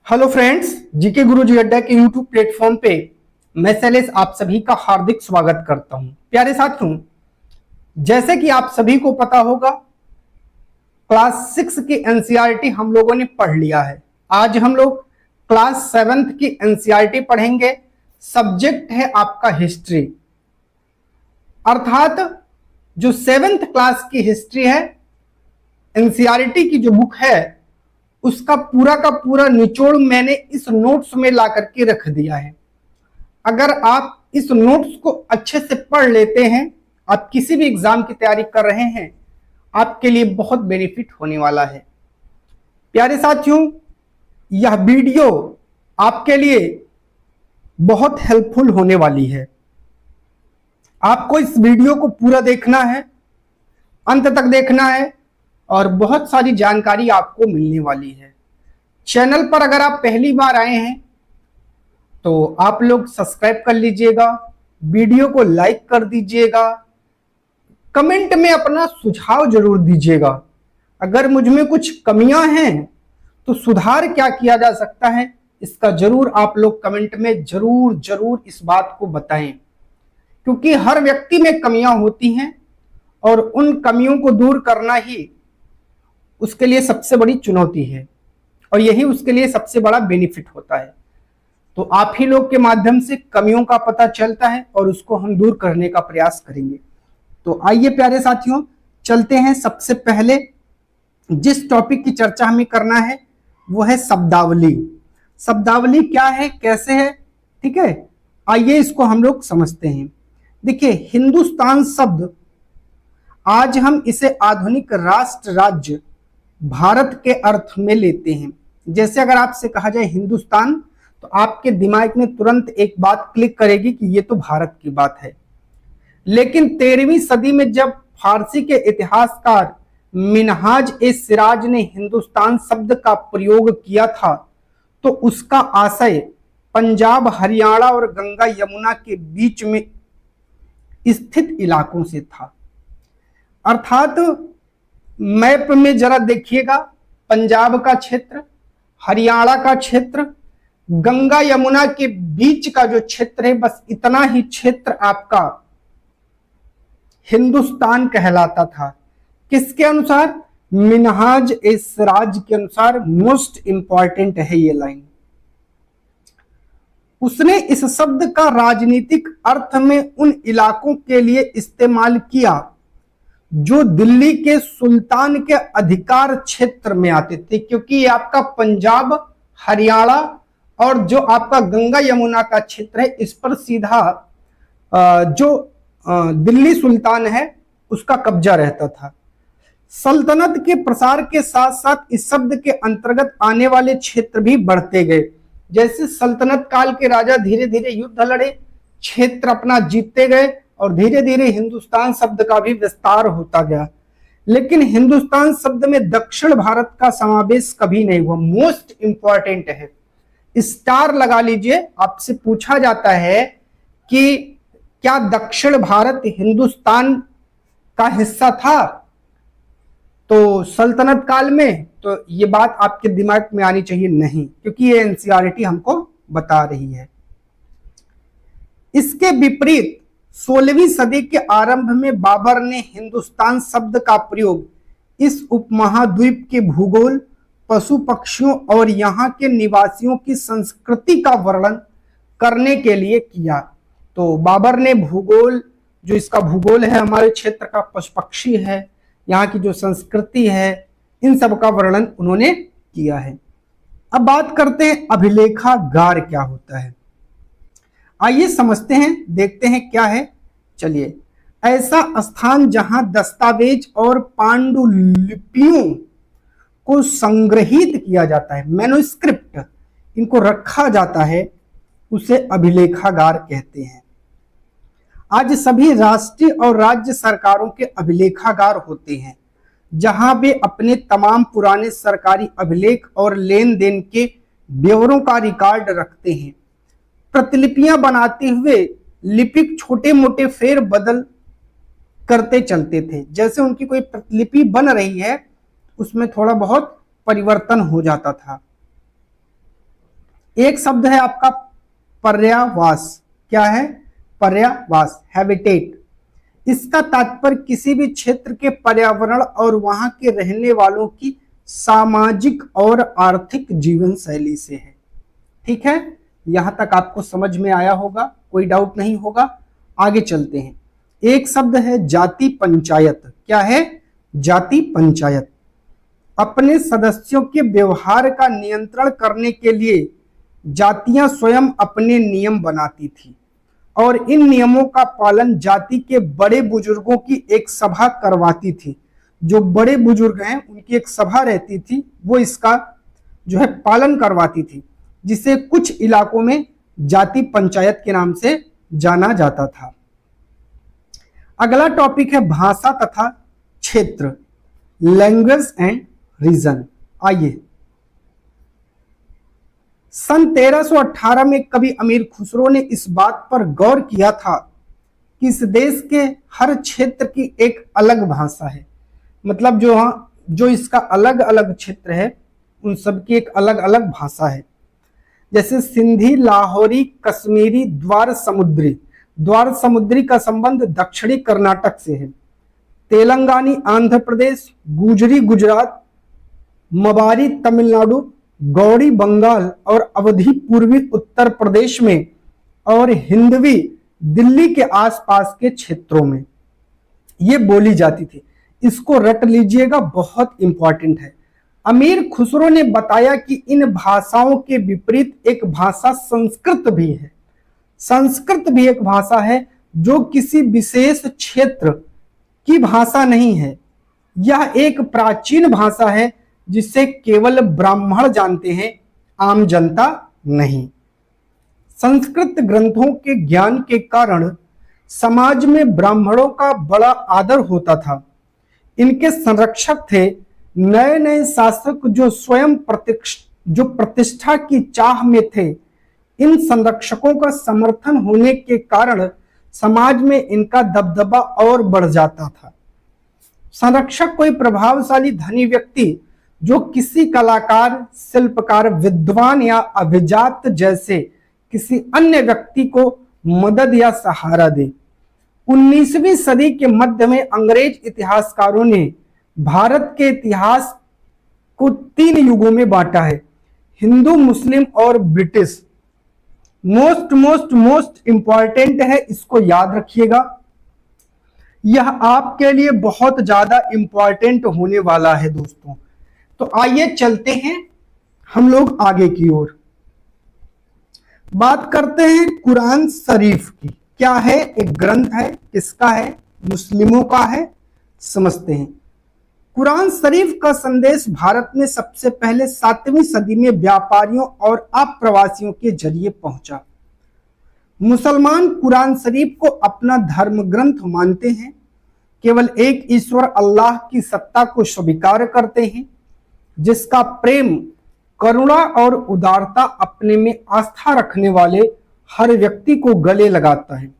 Hello friends, GK गुरुजी अड्डा के YouTube platform पे मैं शैलेश आप सभी का हार्दिक स्वागत करता हूं। प्यारे साथियों, जैसे कि आप सभी को पता होगा, क्लास 6 की एनसीईआरटी हम लोगों ने पढ़ लिया है। आज हम लोग क्लास 7 की एनसीईआरटी पढ़ेंगे। सब्जेक्ट है आपका हिस्ट्री, अर्थात जो 7th क्लास की हिस्ट्री है, एनसीईआरटी की जो बुक है, उसका पूरा का पूरा निचोड़ मैंने इस नोट्स में ला करके रख दिया है। अगर आप इस नोट्स को अच्छे से पढ़ लेते हैं, आप किसी भी एग्जाम की तैयारी कर रहे हैं, आपके लिए बहुत बेनिफिट होने वाला है। प्यारे साथियों, यह वीडियो आपके लिए बहुत हेल्पफुल होने वाली है। आपको इस वीडियो को पूरा देखना है, अंत तक देखना है और बहुत सारी जानकारी आपको मिलने वाली है। चैनल पर अगर आप पहली बार आए हैं तो आप लोग सब्सक्राइब कर लीजिएगा, वीडियो को लाइक कर दीजिएगा, कमेंट में अपना सुझाव जरूर दीजिएगा। अगर मुझ में कुछ कमियां हैं तो सुधार क्या किया जा सकता है, इसका जरूर आप लोग कमेंट में जरूर इस बात को बताएं, क्योंकि हर व्यक्ति में कमियां होती हैं और उन कमियों को दूर करना ही उसके लिए सबसे बड़ी चुनौती है और यही उसके लिए सबसे बड़ा बेनिफिट होता है। तो आप ही लोग के माध्यम से कमियों का पता चलता है और उसको हम दूर करने का प्रयास करेंगे। तो आइए प्यारे साथियों, चलते हैं। सबसे पहले जिस टॉपिक की चर्चा हमें करना है वो है शब्दावली। शब्दावली क्या है, कैसे है, ठीक है, आइए इसको हम लोग समझते हैं। देखिए, हिंदुस्तान शब्द आज हम इसे आधुनिक राष्ट्र राज्य भारत के अर्थ में लेते हैं। जैसे अगर आपसे कहा जाए हिंदुस्तान, तो आपके दिमाग में तुरंत एक बात क्लिक करेगी कि ये तो भारत की बात है। लेकिन 13वीं सदी में जब फारसी के इतिहासकार मिनहाज ए सिराज ने हिंदुस्तान शब्द का प्रयोग किया था, तो उसका आशय पंजाब, हरियाणा और गंगा यमुना के बीच में स्थित इलाकों से था। अर्थात मैप में जरा देखिएगा, पंजाब का क्षेत्र, हरियाणा का क्षेत्र, गंगा यमुना के बीच का जो क्षेत्र है, बस इतना ही क्षेत्र आपका हिंदुस्तान कहलाता था। किसके अनुसार? मिनहाज ए सिराज के अनुसार। मोस्ट इंपॉर्टेंट है ये लाइन। उसने इस शब्द का राजनीतिक अर्थ में उन इलाकों के लिए इस्तेमाल किया जो दिल्ली के सुल्तान के अधिकार क्षेत्र में आते थे, क्योंकि ये आपका पंजाब, हरियाणा और जो आपका गंगा यमुना का क्षेत्र है, इस पर सीधा जो दिल्ली सुल्तान है उसका कब्जा रहता था। सल्तनत के प्रसार के साथ साथ इस शब्द के अंतर्गत आने वाले क्षेत्र भी बढ़ते गए। जैसे सल्तनत काल के राजा धीरे धीरे युद्ध लड़े, क्षेत्र अपना जीतते गए और धीरे धीरे हिंदुस्तान शब्द का भी विस्तार होता गया। लेकिन हिंदुस्तान शब्द में दक्षिण भारत का समावेश कभी नहीं हुआ। मोस्ट इंपॉर्टेंट है, स्टार लगा लीजिए। आपसे पूछा जाता है कि क्या दक्षिण भारत हिंदुस्तान का हिस्सा था तो सल्तनत काल में? तो ये बात आपके दिमाग में आनी चाहिए नहीं, क्योंकि ये एनसीईआरटी हमको बता रही है। इसके विपरीत 16वीं सदी के आरंभ में बाबर ने हिंदुस्तान शब्द का प्रयोग इस उपमहाद्वीप के भूगोल, पशु पक्षियों और यहाँ के निवासियों की संस्कृति का वर्णन करने के लिए किया। तो बाबर ने भूगोल, जो इसका भूगोल है, हमारे क्षेत्र का पशु पक्षी है, यहाँ की जो संस्कृति है, इन सब का वर्णन उन्होंने किया है। अब बात करते हैं अभिलेखागार क्या होता है। आइए समझते हैं, देखते हैं क्या है। चलिए, ऐसा स्थान जहां दस्तावेज और पांडुलिपियों को संग्रहित किया जाता है, मैन्युस्क्रिप्ट इनको रखा जाता है, उसे अभिलेखागार कहते हैं। आज सभी राष्ट्रीय और राज्य सरकारों के अभिलेखागार होते हैं, जहां वे अपने तमाम पुराने सरकारी अभिलेख और लेन देन के ब्यौरों का रिकॉर्ड रखते हैं। प्रतिलिपियां बनाते हुए लिपिक छोटे मोटे फेर बदल करते चलते थे। जैसे उनकी कोई प्रतिलिपि बन रही है, उसमें थोड़ा बहुत परिवर्तन हो जाता था। एक शब्द है आपका पर्यावास। क्या है? पर्यावास, हैबिटेट। इसका तात्पर्य किसी भी क्षेत्र के पर्यावरण और वहां के रहने वालों की सामाजिक और आर्थिक जीवन शैली से है। ठीक है, यहां तक आपको समझ में आया होगा, कोई डाउट नहीं होगा। आगे चलते हैं। एक शब्द है जाति पंचायत। क्या है? जाति पंचायत। अपने सदस्यों के व्यवहार का नियंत्रण करने के लिए जातियां स्वयं अपने नियम बनाती थी और इन नियमों का पालन जाति के बड़े बुजुर्गों की एक सभा करवाती थी। जो बड़े बुजुर्ग हैं उनकी एक सभा रहती थी, वो इसका जो है पालन करवाती थी, जिसे कुछ इलाकों में जाति पंचायत के नाम से जाना जाता था। अगला टॉपिक है भाषा तथा क्षेत्र, लैंग्वेज एंड रीजन। आइए, सन 1318 में कवि अमीर खुसरो ने इस बात पर गौर किया था कि इस देश के हर क्षेत्र की एक अलग भाषा है। मतलब जो इसका अलग अलग क्षेत्र है उन सब की एक अलग अलग भाषा है। जैसे सिंधी, लाहौरी, कश्मीरी, द्वार समुद्री का संबंध दक्षिणी कर्नाटक से है। तेलंगानी आंध्र प्रदेश, गुजरी गुजरात, मवारी तमिलनाडु, गौड़ी बंगाल और अवधी पूर्वी उत्तर प्रदेश में और हिंदवी दिल्ली के आसपास के क्षेत्रों में ये बोली जाती थी। इसको रट लीजिएगा, बहुत इंपॉर्टेंट है। अमीर खुसरो ने बताया कि इन भाषाओं के विपरीत एक भाषा संस्कृत भी है। संस्कृत भी एक भाषा है जो किसी विशेष क्षेत्र की भाषा नहीं है। यह एक प्राचीन भाषा है जिसे केवल ब्राह्मण जानते हैं, आम जनता नहीं। संस्कृत ग्रंथों के ज्ञान के कारण समाज में ब्राह्मणों का बड़ा आदर होता था। इनके संरक्षक थे नए नए शासक जो स्वयं प्रतिष्ठा की चाह में थे। इन संरक्षकों का समर्थन होने के कारण समाज में इनका दबदबा और बढ़ जाता था। संरक्षक कोई प्रभावशाली धनी व्यक्ति जो किसी कलाकार, शिल्पकार, विद्वान या अभिजात जैसे किसी अन्य व्यक्ति को मदद या सहारा दे। 19वीं सदी के मध्य में अंग्रेज इतिहासकारों ने भारत के इतिहास को 3 युगों में बांटा है, हिंदू, मुस्लिम और ब्रिटिश। मोस्ट इंपॉर्टेंट है, इसको याद रखिएगा। यह आपके लिए बहुत ज्यादा इंपॉर्टेंट होने वाला है दोस्तों। तो आइए चलते हैं हम लोग आगे की ओर। बात करते हैं कुरान शरीफ की। क्या है? एक ग्रंथ है। किसका है? मुस्लिमों का है। समझते हैं। कुरान शरीफ का संदेश भारत में सबसे पहले 7वीं सदी में व्यापारियों और अप्रवासियों के जरिए पहुंचा। मुसलमान कुरान शरीफ को अपना धर्म ग्रंथ मानते हैं, केवल एक ईश्वर अल्लाह की सत्ता को स्वीकार करते हैं, जिसका प्रेम, करुणा और उदारता अपने में आस्था रखने वाले हर व्यक्ति को गले लगाता है,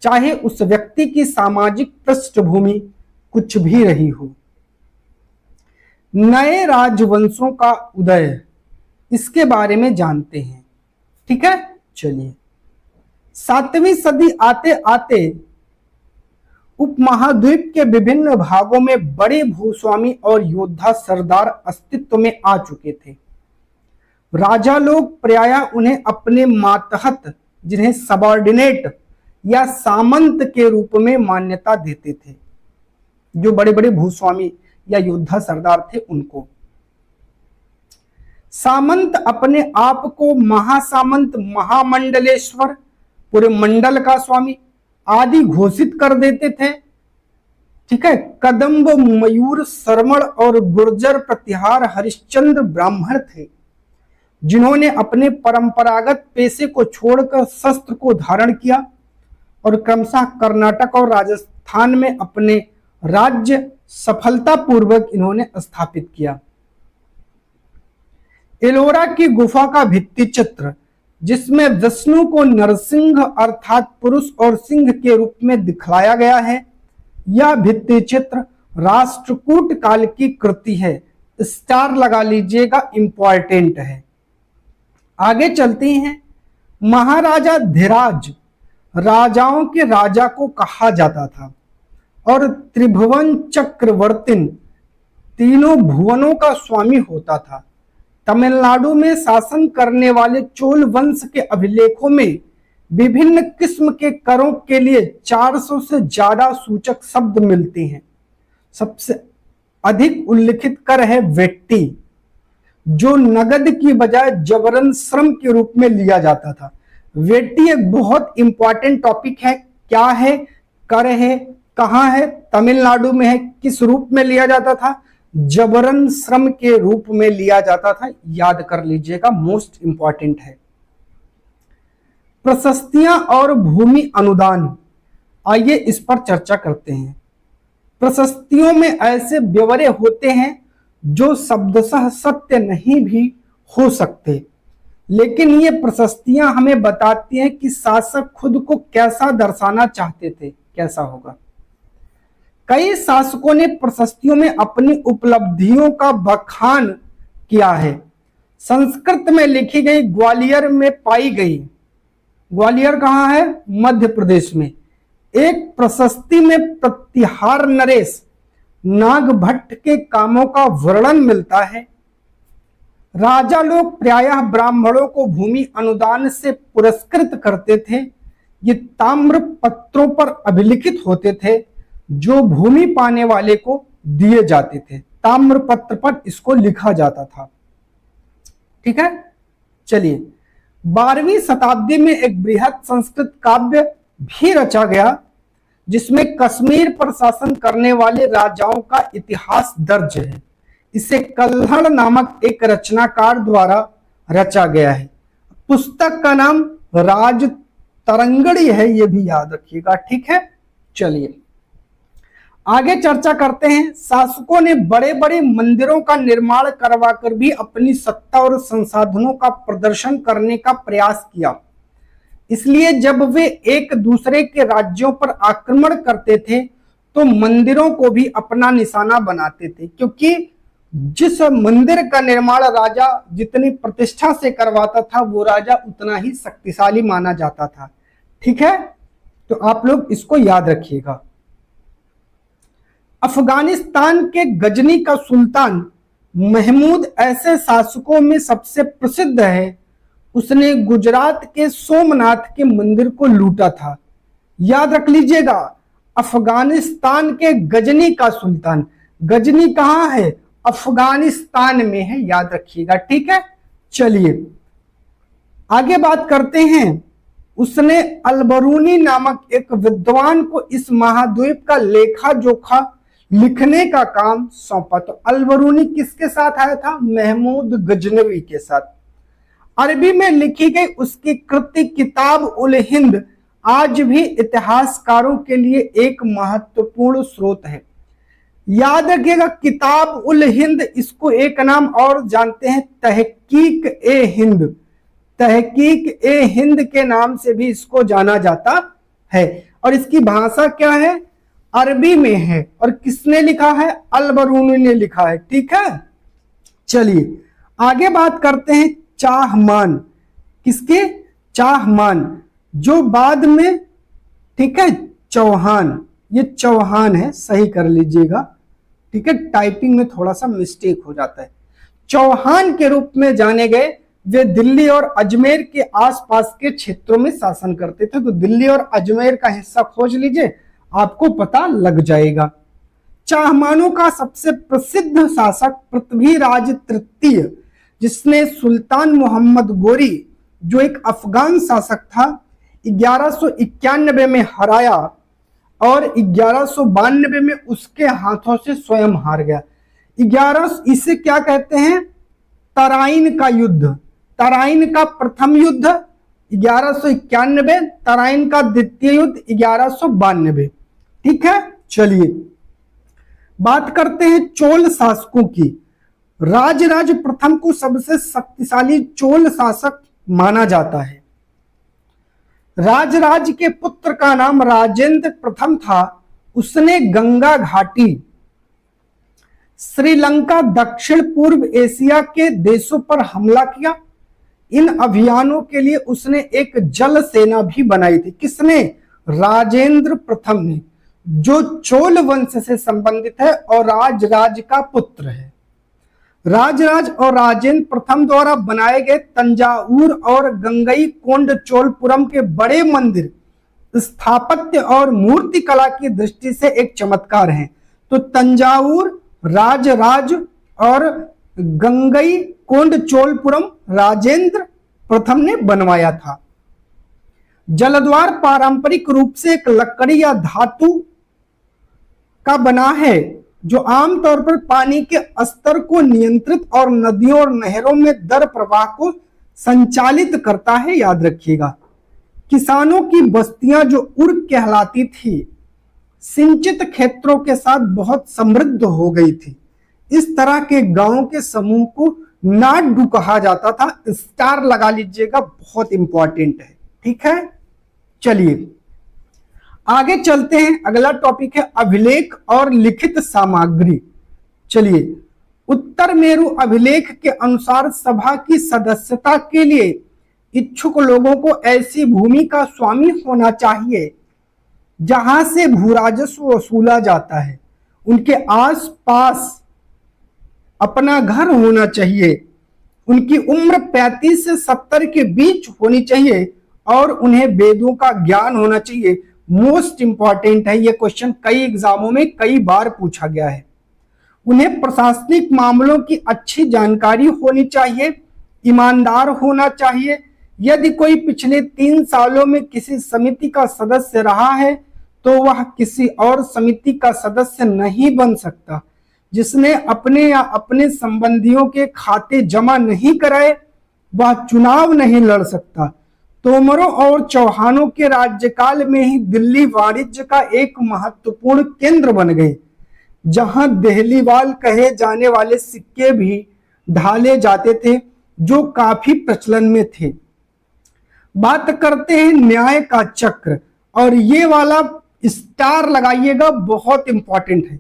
चाहे उस व्यक्ति की सामाजिक पृष्ठभूमि कुछ भी रही हो। नए राजवंशों का उदय, इसके बारे में जानते हैं। ठीक है, चलिए। 7वीं सदी आते आते उपमहाद्वीप के विभिन्न भागों में बड़े भूस्वामी और योद्धा सरदार अस्तित्व में आ चुके थे। राजा लोग प्रायः उन्हें अपने मातहत, जिन्हें सबॉर्डिनेट या सामंत के रूप में मान्यता देते थे। जो बड़े बड़े भूस्वामी या योद्धा सरदार थे उनको सामंत अपने आप को महासामंत, महामंडलेश्वर, पूरे मंडल का स्वामी आदि घोषित कर देते थे। ठीक है। कदम्ब, मयूर, शर्मण और गुर्जर प्रतिहार हरिश्चंद्र ब्राह्मण थे, जिन्होंने अपने परंपरागत पेशे को छोड़कर शस्त्र को धारण किया और क्रमशः कर्नाटक और राजस्थान में अपने राज्य सफलतापूर्वक इन्होंने स्थापित किया। एलोरा की गुफा का भित्ति चित्र, जिसमें विष्णु को नरसिंह अर्थात पुरुष और सिंह के रूप में दिखलाया गया है, यह भित्ति चित्र राष्ट्रकूट काल की कृति है। स्टार लगा लीजिएगा, इंपॉर्टेंट है। आगे चलते हैं। महाराजा धीराज राजाओं के राजा को कहा जाता था और त्रिभुवन चक्रवर्तीन तीनों भुवनों का स्वामी होता था। तमिलनाडु में शासन करने वाले चोल वंश के अभिलेखों में विभिन्न किस्म के करों के लिए 400 से ज्यादा सूचक शब्द मिलते हैं। सबसे अधिक उल्लिखित कर है वेट्टी, जो नगद की बजाय जबरन श्रम के रूप में लिया जाता था। वेट्टी एक बहुत इंपॉर्टेंट टॉपिक है। क्या है? कर है, कहां है? तमिलनाडु में है। किस रूप में लिया जाता था? जबरन श्रम के रूप में लिया जाता था। याद कर लीजिएगा, मोस्ट इंपॉर्टेंट है। प्रशस्तियां और भूमि अनुदान, आइए इस पर चर्चा करते हैं। प्रशस्तियों में ऐसे ब्यौरे होते हैं जो शब्दशः सत्य नहीं भी हो सकते, लेकिन ये प्रशस्तियां हमें बताती हैं कि शासक खुद को कैसा दर्शाना चाहते थे, कैसा होगा। कई शासकों ने प्रशस्तियों में अपनी उपलब्धियों का बखान किया है। संस्कृत में लिखी गई ग्वालियर में पाई गई, ग्वालियर कहाँ है? मध्य प्रदेश में। एक प्रशस्ति में प्रतिहार नरेश नागभट्ट के कामों का वर्णन मिलता है। राजा लोग प्रायः ब्राह्मणों को भूमि अनुदान से पुरस्कृत करते थे। ये ताम्र पत्रों पर अभिलिखित होते थे जो भूमि पाने वाले को दिए जाते थे। ताम्र पत्र पर इसको लिखा जाता था। ठीक है, चलिए। 12वीं शताब्दी में एक बृहद संस्कृत काव्य भी रचा गया जिसमें कश्मीर पर शासन करने वाले राजाओं का इतिहास दर्ज है। इसे कल्हड़ नामक एक रचनाकार द्वारा रचा गया है। पुस्तक का नाम राज तरंगड़ी है, ये भी याद रखिएगा। ठीक है, चलिए आगे चर्चा करते हैं। शासकों ने बड़े बड़े मंदिरों का निर्माण करवाकर भी अपनी सत्ता और संसाधनों का प्रदर्शन करने का प्रयास किया। इसलिए जब वे एक दूसरे के राज्यों पर आक्रमण करते थे तो मंदिरों को भी अपना निशाना बनाते थे, क्योंकि जिस मंदिर का निर्माण राजा जितनी प्रतिष्ठा से करवाता था वो राजा उतना ही शक्तिशाली माना जाता था। ठीक है, तो आप लोग इसको याद रखिएगा। अफगानिस्तान के गजनी का सुल्तान महमूद ऐसे शासकों में सबसे प्रसिद्ध है। उसने गुजरात के सोमनाथ के मंदिर को लूटा था। याद रख लीजिएगा, अफगानिस्तान के गजनी का सुल्तान। गजनी कहां है? अफगानिस्तान में है, याद रखिएगा। ठीक है, चलिए आगे बात करते हैं। उसने अलबरूनी नामक एक विद्वान को इस महाद्वीप का लेखा जोखा लिखने का काम सौंपा। तो अलबरूनी किसके साथ आया था? महमूद गजनवी के साथ। अरबी में लिखी गई उसकी कृति किताब उल हिंद आज भी इतिहासकारों के लिए एक महत्वपूर्ण स्रोत है। याद रखिएगा, किताब उल हिंद, इसको एक नाम और जानते हैं, तहकीक ए हिंद। तहकीक ए हिंद के नाम से भी इसको जाना जाता है। और इसकी भाषा क्या है? अरबी में है। और किसने लिखा है? अलबरूनी ने लिखा है। ठीक है, चलिए आगे बात करते हैं चाहमान। किसके? चाहमान, जो बाद में, ठीक है, चौहान, ये चौहान है, सही कर लीजिएगा। ठीक है, टाइपिंग में थोड़ा सा मिस्टेक हो जाता है। चौहान के रूप में जाने गए। वे दिल्ली और अजमेर के आसपास के क्षेत्रों में शासन करते थे। तो दिल्ली और अजमेर का हिस्सा खोज लीजिए, आपको पता लग जाएगा। चाहमानों का सबसे प्रसिद्ध शासक पृथ्वीराज तृतीय, जिसने सुल्तान मोहम्मद गोरी, जो एक अफगान शासक था, 1191 में हराया और 1192 में उसके हाथों से स्वयं हार गया। इसे क्या कहते हैं? तराइन का युद्ध। तराइन का प्रथम युद्ध 1191, तराइन का द्वितीय युद्ध 1192। ठीक है, चलिए बात करते हैं चोल शासकों की। राजराज प्रथम को सबसे शक्तिशाली चोल शासक माना जाता है। राजराज के पुत्र का नाम राजेंद्र प्रथम था। उसने गंगा घाटी, श्रीलंका, दक्षिण पूर्व एशिया के देशों पर हमला किया। इन अभियानों के लिए उसने एक जल सेना भी बनाई थी। किसने? राजेंद्र प्रथम ने, जो चोल वंश से संबंधित है और राजराज का पुत्र है। राजराज और राजेंद्र प्रथम द्वारा बनाए गए तंजावुर और गंगई कोंड चोलपुरम के बड़े मंदिर स्थापत्य और मूर्ति कला की दृष्टि से एक चमत्कार हैं। तो तंजावुर राजराज और गंगई कोंड चोलपुरम राजेंद्र प्रथम ने बनवाया था। जलद्वार पारंपरिक रूप से एक लकड़ी या धातु का बना है जो आमतौर पर पानी के स्तर को नियंत्रित और नदियों और नहरों में दर प्रवाह को संचालित करता है। याद रखिएगा, किसानों की बस्तियां जो उर्ग कहलाती थी, सिंचित क्षेत्रों के साथ बहुत समृद्ध हो गई थी। इस तरह के गांवों के समूह को नाडू कहा जाता था। स्टार लगा लीजिएगा, बहुत इंपॉर्टेंट है। ठीक है, चलिए आगे चलते हैं। अगला टॉपिक है अभिलेख और लिखित सामग्री। चलिए, उत्तर मेरु अभिलेख के अनुसार सभा की सदस्यता के लिए इच्छुक लोगों को ऐसी भूमि का स्वामी होना चाहिए जहां से भूराजस्व वसूला जाता है। उनके आसपास अपना घर होना चाहिए। उनकी उम्र 35 से 70 के बीच होनी चाहिए और उन्हें वेदों का ज्ञान होना चाहिए। मोस्ट इंपॉर्टेंट है ये क्वेश्चन, कई एग्जामों में कई बार पूछा गया है। उन्हें प्रशासनिक मामलों की अच्छी जानकारी होनी चाहिए, ईमानदार होना चाहिए। यदि कोई पिछले 3 सालों में किसी समिति का सदस्य रहा है तो वह किसी और समिति का सदस्य नहीं बन सकता। जिसने अपने या अपने संबंधियों के खाते जमा नहीं कराए वह चुनाव नहीं लड़ सकता। तोमरों और चौहानों के राज्यकाल में ही दिल्ली वाणिज्य का एक महत्वपूर्ण केंद्र बन गई, जहां देहलीवाल कहे जाने वाले सिक्के भी ढाले जाते थे जो काफी प्रचलन में थे। बात करते हैं न्याय का चक्र, और ये वाला स्टार लगाइएगा, बहुत इंपॉर्टेंट है।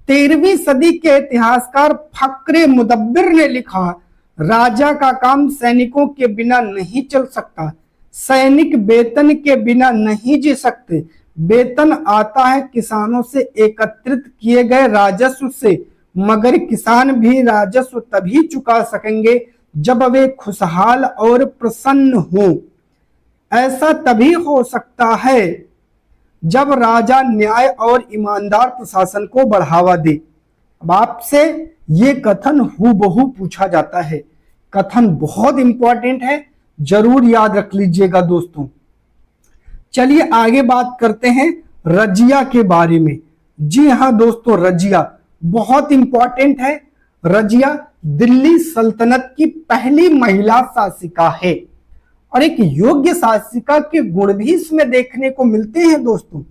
13वीं सदी के इतिहासकार फक्रे मुदब्बिर ने लिखा, राजा का काम सैनिकों के बिना नहीं चल सकता। सैनिक वेतन के बिना नहीं जी सकते। वेतन आता है किसानों से एकत्रित किए गए राजस्व से, मगर किसान भी राजस्व तभी चुका सकेंगे जब वे खुशहाल और प्रसन्न हों। ऐसा तभी हो सकता है जब राजा न्याय और ईमानदार प्रशासन को बढ़ावा दे। अब आपसे ये कथन हूबहू पूछा जाता है। कथन बहुत इंपॉर्टेंट है, जरूर याद रख लीजिएगा दोस्तों। चलिए आगे बात करते हैं रजिया के बारे में। जी हाँ दोस्तों, रजिया बहुत इंपॉर्टेंट है। रजिया दिल्ली सल्तनत की पहली महिला शासिका है और एक योग्य शासिका के गुण भी इसमें देखने को मिलते हैं दोस्तों।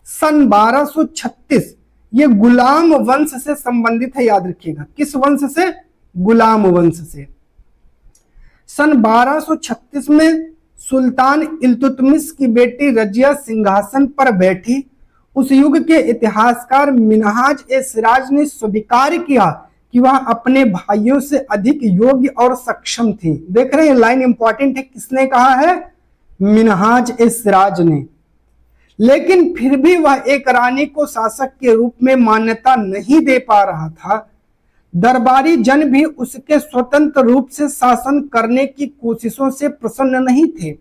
सन 1236 ये गुलाम वंश से संबंधित है। याद रखिएगा, किस वंश से? गुलाम वंश से। सन 1236 में सुल्तान इल्तुतमिश की बेटी रजिया सिंहासन पर बैठी। उस युग के इतिहासकार मिनहाज ए सिराज ने स्वीकार किया कि वह अपने भाइयों से अधिक योग्य और सक्षम थी। देख रहे हैं, लाइन इंपॉर्टेंट है। किसने कहा है? मिनहाज ए सिराज ने। लेकिन फिर भी वह एक रानी को शासक के रूप में मान्यता नहीं दे पा रहा था। दरबारी जन भी उसके स्वतंत्र रूप से शासन करने की कोशिशों से प्रसन्न नहीं थे।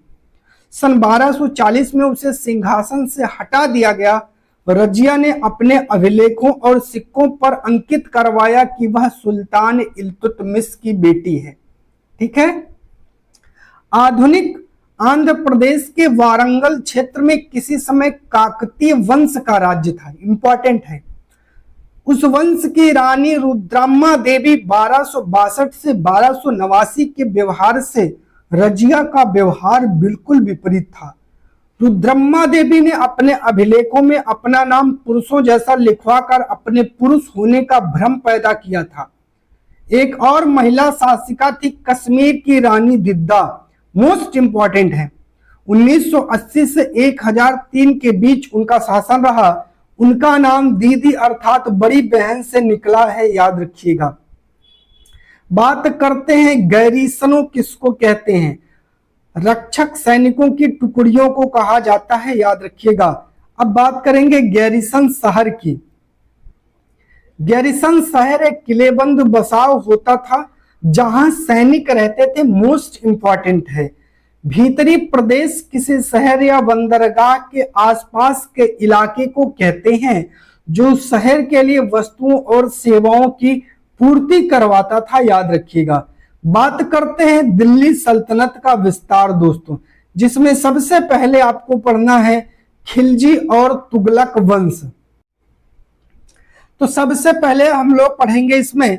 सन 1240 में उसे सिंहासन से हटा दिया गया। रजिया ने अपने अभिलेखों और सिक्कों पर अंकित करवाया कि वह सुल्तान इल्तुतमिश की बेटी है। ठीक है। आधुनिक आंध्र प्रदेश के वारंगल क्षेत्र में किसी समय काकतीय वंश का राज्य था। इंपॉर्टेंट है। उस वंश की रानी रुद्रम्मा देवी 1262 से 1289 के व्यवहार से रजिया का व्यवहार बिल्कुल विपरीत था। रुद्रम्मा देवी ने अपने अभिलेखों में अपना नाम पुरुषों जैसा लिखवाकर अपने पुरुष होने का भ्रम पैदा किया था। एक और महिला शासिका थी कश्मीर की रानी दिद्दा। मोस्ट इंपॉर्टेंट है। 1980 से 1003 के बीच उनका शासन रहा। उनका नाम दीदी अर्थात बड़ी बहन से निकला है, याद रखिएगा। बात करते हैं गैरीसनों किसको कहते हैं? रक्षक सैनिकों की टुकड़ियों को कहा जाता है, याद रखिएगा। अब बात करेंगे गैरीसन शहर की। गैरीसन शहर एक किलेबंद बसाव होता था जहां सैनिक रहते थे। मोस्ट इंपॉर्टेंट है, भीतरी प्रदेश किसी शहर या बंदरगाह के आसपास के इलाके को कहते हैं जो शहर के लिए वस्तुओं और सेवाओं की पूर्ति करवाता था, याद रखिएगा। बात करते हैं दिल्ली सल्तनत का विस्तार दोस्तों, जिसमें सबसे पहले आपको पढ़ना है खिलजी और तुगलक वंश। तो सबसे पहले हम लोग पढ़ेंगे इसमें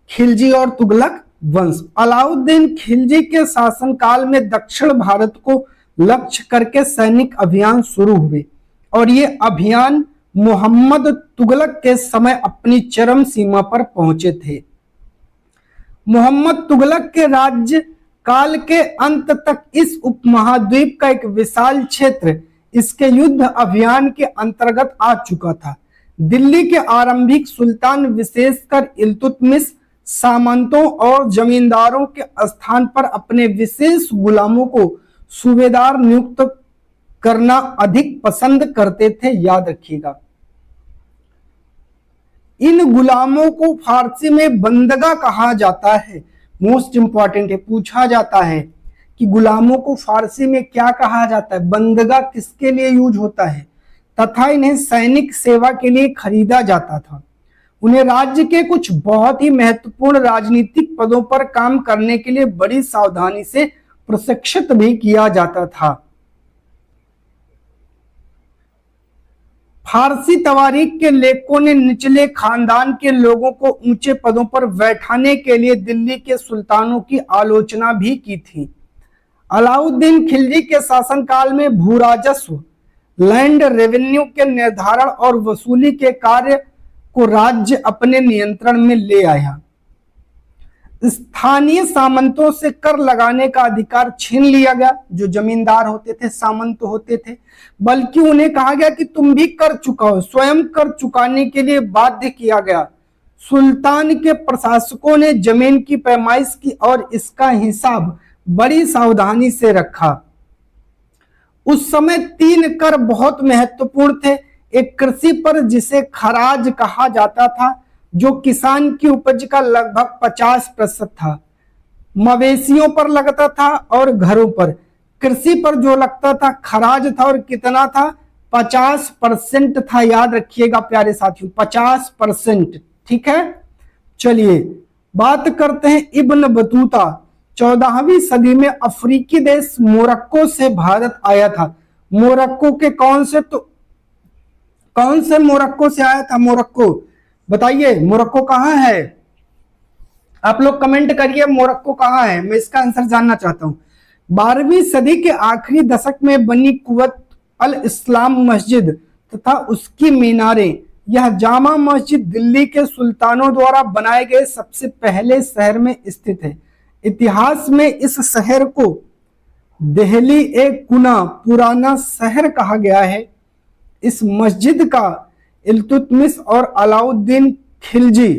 खिलजी और तुगलक वंश। अलाउद्दीन खिलजी के शासनकाल में दक्षिण भारत को लक्ष्य करके सैनिक अभियान शुरू हुए और ये अभियान मोहम्मद तुगलक के समय अपनी चरम सीमा पर पहुंचे थे। मोहम्मद तुगलक के राज्य काल के अंत तक इस उपमहाद्वीप का एक विशाल क्षेत्र इसके युद्ध अभियान के अंतर्गत आ चुका था। दिल्ली के आरंभिक सुल्तान विशेषकर इल्तुतमिश सामंतों और जमींदारों के स्थान पर अपने विशेष गुलामों को सूबेदार नियुक्त करना अधिक पसंद करते थे, याद रखिएगा। इन गुलामों को फारसी में बंदगा कहा जाता है। मोस्ट इंपॉर्टेंट है, पूछा जाता है कि गुलामों को फारसी में क्या कहा जाता है, बंदगा किसके लिए यूज होता है, तथा इन्हें सैनिक सेवा के लिए खरीदा जाता था। उन्हें राज्य के कुछ बहुत ही महत्वपूर्ण राजनीतिक पदों पर काम करने के लिए बड़ी सावधानी से प्रशिक्षित भी किया जाता था। फारसी तवारीख के लेखकों ने निचले खानदान के लोगों को ऊंचे पदों पर बैठाने के लिए दिल्ली के सुल्तानों की आलोचना भी की थी। अलाउद्दीन खिलजी के शासनकाल में भूराजस्व, लैंड रेवेन्यू के निर्धारण और वसूली के कार्य को राज्य अपने नियंत्रण में ले आया। स्थानीय सामंतों से कर लगाने का अधिकार छीन लिया गया। जो जमींदार होते थे, सामंत होते थे, बल्कि उन्हें कहा गया कि तुम भी कर चुकाओ, स्वयं कर चुकाने के लिए बाध्य किया गया। सुल्तान के प्रशासकों ने जमीन की पैमाइश की और इसका हिसाब बड़ी सावधानी से रखा। उस समय 3 कर बहुत महत्वपूर्ण थे। एक कृषि पर जिसे खराज कहा जाता था, जो किसान की उपज का लगभग 50% था, मवेशियों पर लगता था और घरों पर। कृषि पर जो लगता था खराज था और कितना था, 50% था, याद रखिएगा प्यारे साथियों, 50%। ठीक है, चलिए बात करते हैं इब्न बतूता। 14वीं सदी में अफ्रीकी देश मोरक्को से भारत आया था। मोरक्को के कौन से मोरक्को से आया था? मोरक्को बताइए, मोरक्को कहाँ है? आप लोग कमेंट करिए मोरक्को कहाँ है, मैं इसका आंसर जानना चाहता हूं। 12वीं सदी के आखिरी दशक में बनी कुवत अल इस्लाम मस्जिद तथा उसकी मीनारें, यह जामा मस्जिद दिल्ली के सुल्तानों द्वारा बनाए गए सबसे पहले शहर में स्थित है। इतिहास में इस शहर को दिल्ली ए कुना, पुराना शहर कहा गया है। इस मस्जिद का इल्तुतमिश और अलाउद्दीन खिलजी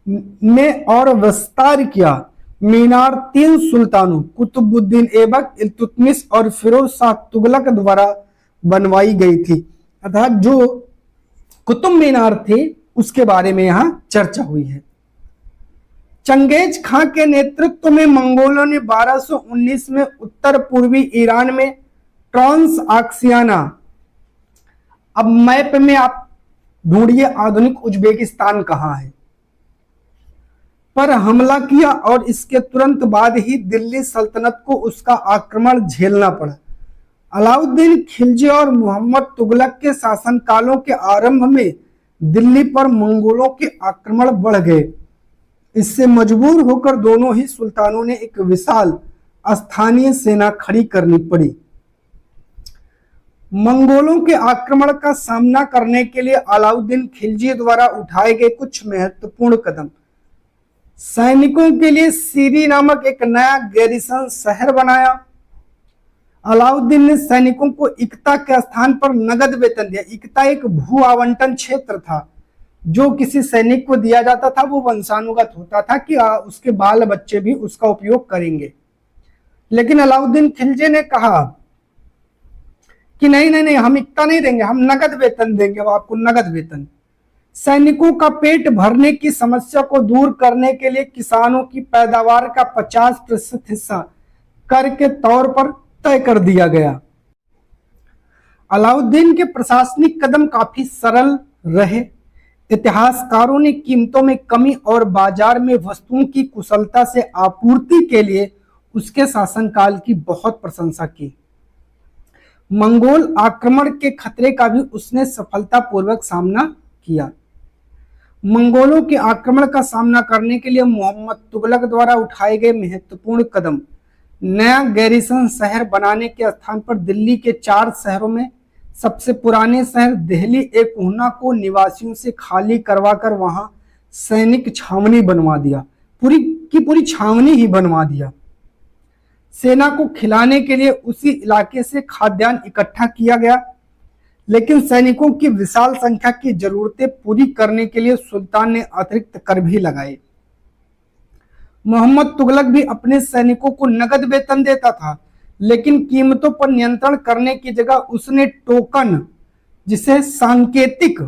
ने और विस्तार किया। मीनार 3 सुल्तानों कुतुबुद्दीन ऐबक, इल्तुतमिश और फिरोज शाह तुगलक द्वारा बनवाई गई थी। अर्थात जो कुतुब मीनार थे उसके बारे में यहां चर्चा हुई है। चंगेज खां के नेतृत्व में मंगोलों ने 1219 में उत्तर पूर्वी ईरान में ट्रांस आक्सियाना, अब मैप में आप ढूंढिए आधुनिक उज्बेकिस्तान कहां है, पर हमला किया और इसके तुरंत बाद ही दिल्ली सल्तनत को उसका आक्रमण झेलना पड़ा। अलाउद्दीन खिलजी और मोहम्मद तुगलक के शासनकालों के आरंभ में दिल्ली पर मंगोलों के आक्रमण बढ़ गए। इससे मजबूर होकर दोनों ही सुल्तानों ने एक विशाल स्थानीय सेना खड़ी करनी पड़ी। मंगोलों के आक्रमण का सामना करने के लिए अलाउद्दीन खिलजी द्वारा उठाए गए कुछ महत्वपूर्ण कदम। सैनिकों के लिए सीरी नामक एक नया गैरिसन शहर बनाया। अलाउद्दीन ने सैनिकों को इक्ता के स्थान पर नगद वेतन दिया। इक्ता एक भू आवंटन क्षेत्र था जो किसी सैनिक को दिया जाता था वो वंशानुगत होता था कि उसके बाल बच्चे भी उसका उपयोग करेंगे। लेकिन अलाउद्दीन खिलजी ने कहा कि नहीं नहीं नहीं, हम इतना नहीं देंगे, हम नगद वेतन देंगे, वो आपको नगद वेतन। सैनिकों का पेट भरने की समस्या को दूर करने के लिए किसानों की पैदावार का 50% हिस्सा कर के तौर पर तय कर दिया गया। अलाउद्दीन के प्रशासनिक कदम काफी सरल रहे। इतिहासकारों ने कीमतों में कमी और बाजार में वस्तुओं की कुशलता से आपूर्ति के लिए उसके शासनकाल की बहुत प्रशंसा की। मंगोल आक्रमण के खतरे का भी उसने सफलतापूर्वक सामना किया। मंगोलों के आक्रमण का सामना करने के लिए मोहम्मद तुगलक द्वारा उठाए गए महत्वपूर्ण कदम, नया गैरिसन शहर बनाने के स्थान पर दिल्ली के 4 शहरों में सबसे पुराने शहर दिल्ली एक ऊना को निवासियों से खाली करवाकर वहां सैनिक छावनी बनवा दिया, पूरी की पूरी छावनी ही बनवा दिया। सेना को खिलाने के लिए उसी इलाके से खाद्यान्न इकट्ठा किया गया, लेकिन सैनिकों की विशाल संख्या की जरूरतें पूरी करने के लिए सुल्तान ने अतिरिक्त कर भी लगाए। मोहम्मद तुगलक भी अपने सैनिकों को नगद वेतन देता था, लेकिन कीमतों पर नियंत्रण करने की जगह उसने टोकन, जिसे सांकेतिक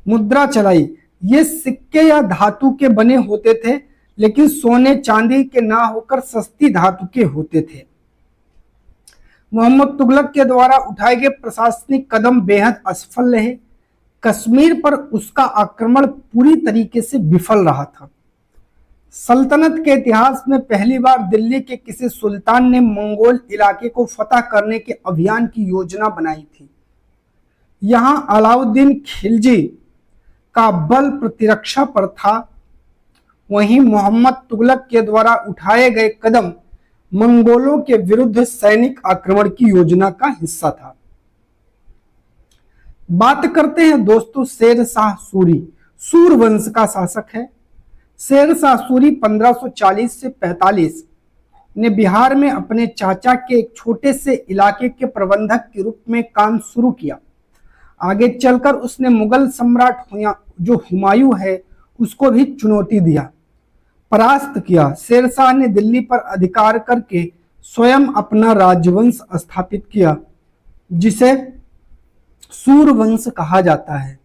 मुद्रा चलाई। ये सिक्के या धातु के बने होते थे, लेकिन सोने चांदी के ना होकर सस्ती धातु के होते थे। मोहम्मद तुगलक के द्वारा उठाए गए प्रशासनिक कदम बेहद असफल रहे। कश्मीर पर उसका आक्रमण पूरी तरीके से विफल रहा था। सल्तनत के इतिहास में पहली बार दिल्ली के किसी सुल्तान ने मंगोल इलाके को फतह करने के अभियान की योजना बनाई थी। यहां अलाउद्दीन खिलजी का बल प्रतिरक्षा पर था, वहीं मोहम्मद तुगलक के द्वारा उठाए गए कदम मंगोलों के विरुद्ध सैनिक आक्रमण की योजना का हिस्सा था। बात करते हैं दोस्तों शेर शाह सूरी, सूर वंश का शासक है। शेर शाह सूरी 1540 से 45 ने बिहार में अपने चाचा के एक छोटे से इलाके के प्रबंधक के रूप में काम शुरू किया। आगे चलकर उसने मुगल सम्राट जो हुमायूं है उसको भी चुनौती दिया, परास्त किया। शेरशाह ने दिल्ली पर अधिकार करके स्वयं अपना राजवंश स्थापित किया, जिसे सूरवंश कहा जाता है।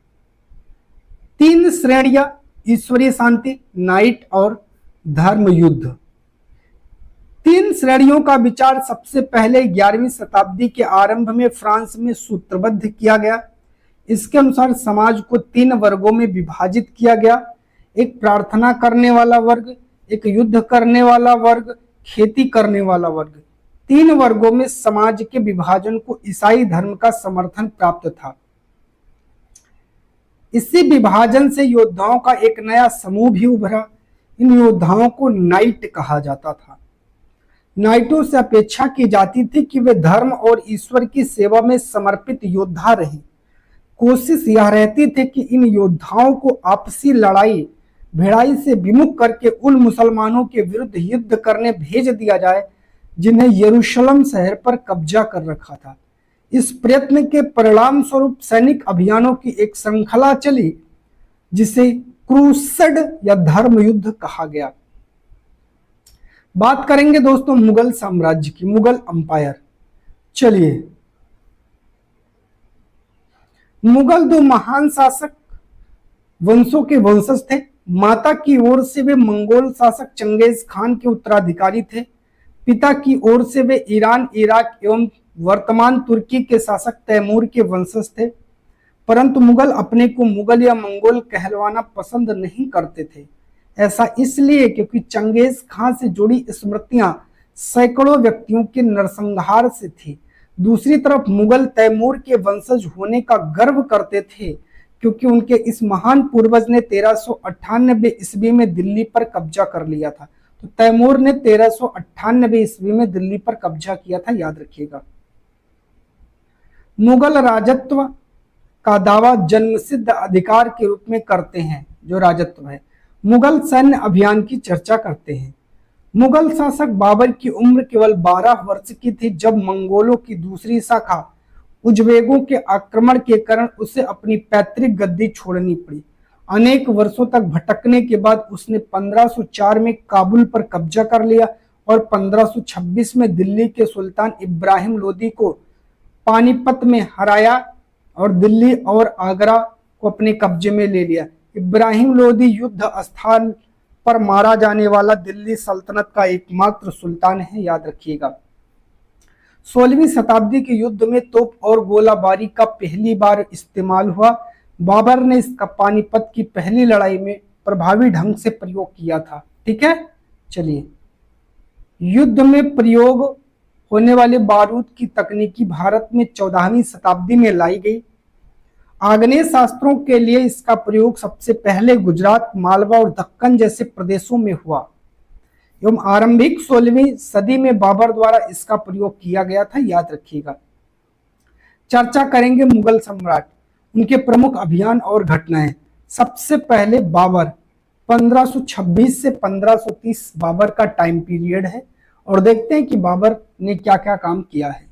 3 श्रेणियां, ईश्वरीय शांति, नाइट और धर्म युद्ध। 3 श्रेणियों का विचार सबसे पहले 11वीं शताब्दी के आरंभ में फ्रांस में सूत्रबद्ध किया गया। इसके अनुसार समाज को 3 वर्गों में विभाजित किया गया, एक प्रार्थना करने वाला वर्ग, एक युद्ध करने वाला वर्ग, खेती करने वाला वर्ग। 3 वर्गों में समाज के विभाजन को ईसाई धर्म का समर्थन प्राप्त था। इसी विभाजन से योद्धाओं का एक नया समूह भी उभरा। इन योद्धाओं को नाइट कहा जाता था। नाइटों से अपेक्षा की जाती थी कि वे धर्म और ईश्वर की सेवा में समर्पित योद्धा रहें। कोशिश यह रहती थी कि इन योद्धाओं को आपसी लड़ाई भिड़ाई से विमुख करके उन मुसलमानों के विरुद्ध युद्ध करने भेज दिया जाए जिन्हें यरूशलेम शहर पर कब्जा कर रखा था। इस प्रयत्न के परिणाम स्वरूप सैनिक अभियानों की एक श्रृंखला चली, जिसे क्रूसेड या धर्म युद्ध कहा गया। बात करेंगे दोस्तों मुगल साम्राज्य की, मुगल अंपायर। चलिए, मुगल 2 महान शासक वंशों के वंशज थे। माता की ओर से वे मंगोल शासक चंगेज खान के उत्तराधिकारी थे। पिता की ओर से वे ईरान, इराक एवं वर्तमान तुर्की के शासक तैमूर के वंशज थे। परंतु मुगल अपने को मुगल या मंगोल कहलवाना पसंद नहीं करते थे। ऐसा इसलिए क्योंकि चंगेज खान से जुड़ी स्मृतियां सैकड़ों व्यक्तियों के नरसंहार से थी। दूसरी तरफ मुगल तैमूर के वंशज होने का गर्व करते थे, क्योंकि उनके इस महान पूर्वज ने 1398 ईस्वी में दिल्ली पर कब्जा कर लिया था। तो तैमूर ने 1398 ईस्वी में दिल्ली पर कब्जा किया था, याद रखिएगा। मुगल राजत्व का दावा जन्मसिद्ध अधिकार के रूप में करते हैं। जो राजत्व है, मुगल सैन्य अभियान की चर्चा करते हैं। मुगल शासक बाबर की उम्र केवल 12 वर्ष की थी जब मंगोलों की दूसरी शाखा उज्बेकों के आक्रमण के कारण उसे अपनी पैतृक गद्दी छोड़नी पड़ी। अनेक वर्षों तक भटकने के बाद उसने 1504 में काबुल पर कब्जा कर लिया और 1526 में दिल्ली के सुल्तान इब्राहिम लोदी को पानीपत में हराया और दिल्ली और आगरा को अपने कब्जे में ले लिया। इब्राहिम लोदी युद्ध स्थान पर मारा जाने वाला दिल्ली सल्तनत का एकमात्र सुल्तान है, याद रखिएगा। 16वीं शताब्दी के युद्ध में तोप और गोलाबारी का पहली बार इस्तेमाल हुआ। बाबर ने इसका पानीपत की पहली लड़ाई में प्रभावी ढंग से प्रयोग किया था। ठीक है, चलिए, युद्ध में प्रयोग होने वाले बारूद की तकनीकी भारत में 14वीं शताब्दी में लाई गई। आग्नेय शास्त्रों के लिए इसका प्रयोग सबसे पहले गुजरात, मालवा और दक्कन जैसे प्रदेशों में हुआ एवं आरंभिक 16वीं सदी में बाबर द्वारा इसका प्रयोग किया गया था, याद रखिएगा। चर्चा करेंगे मुगल सम्राट, उनके प्रमुख अभियान और घटनाएं। सबसे पहले बाबर, 1526 से 1530 बाबर का टाइम पीरियड है और देखते हैं कि बाबर ने क्या क्या काम किया है।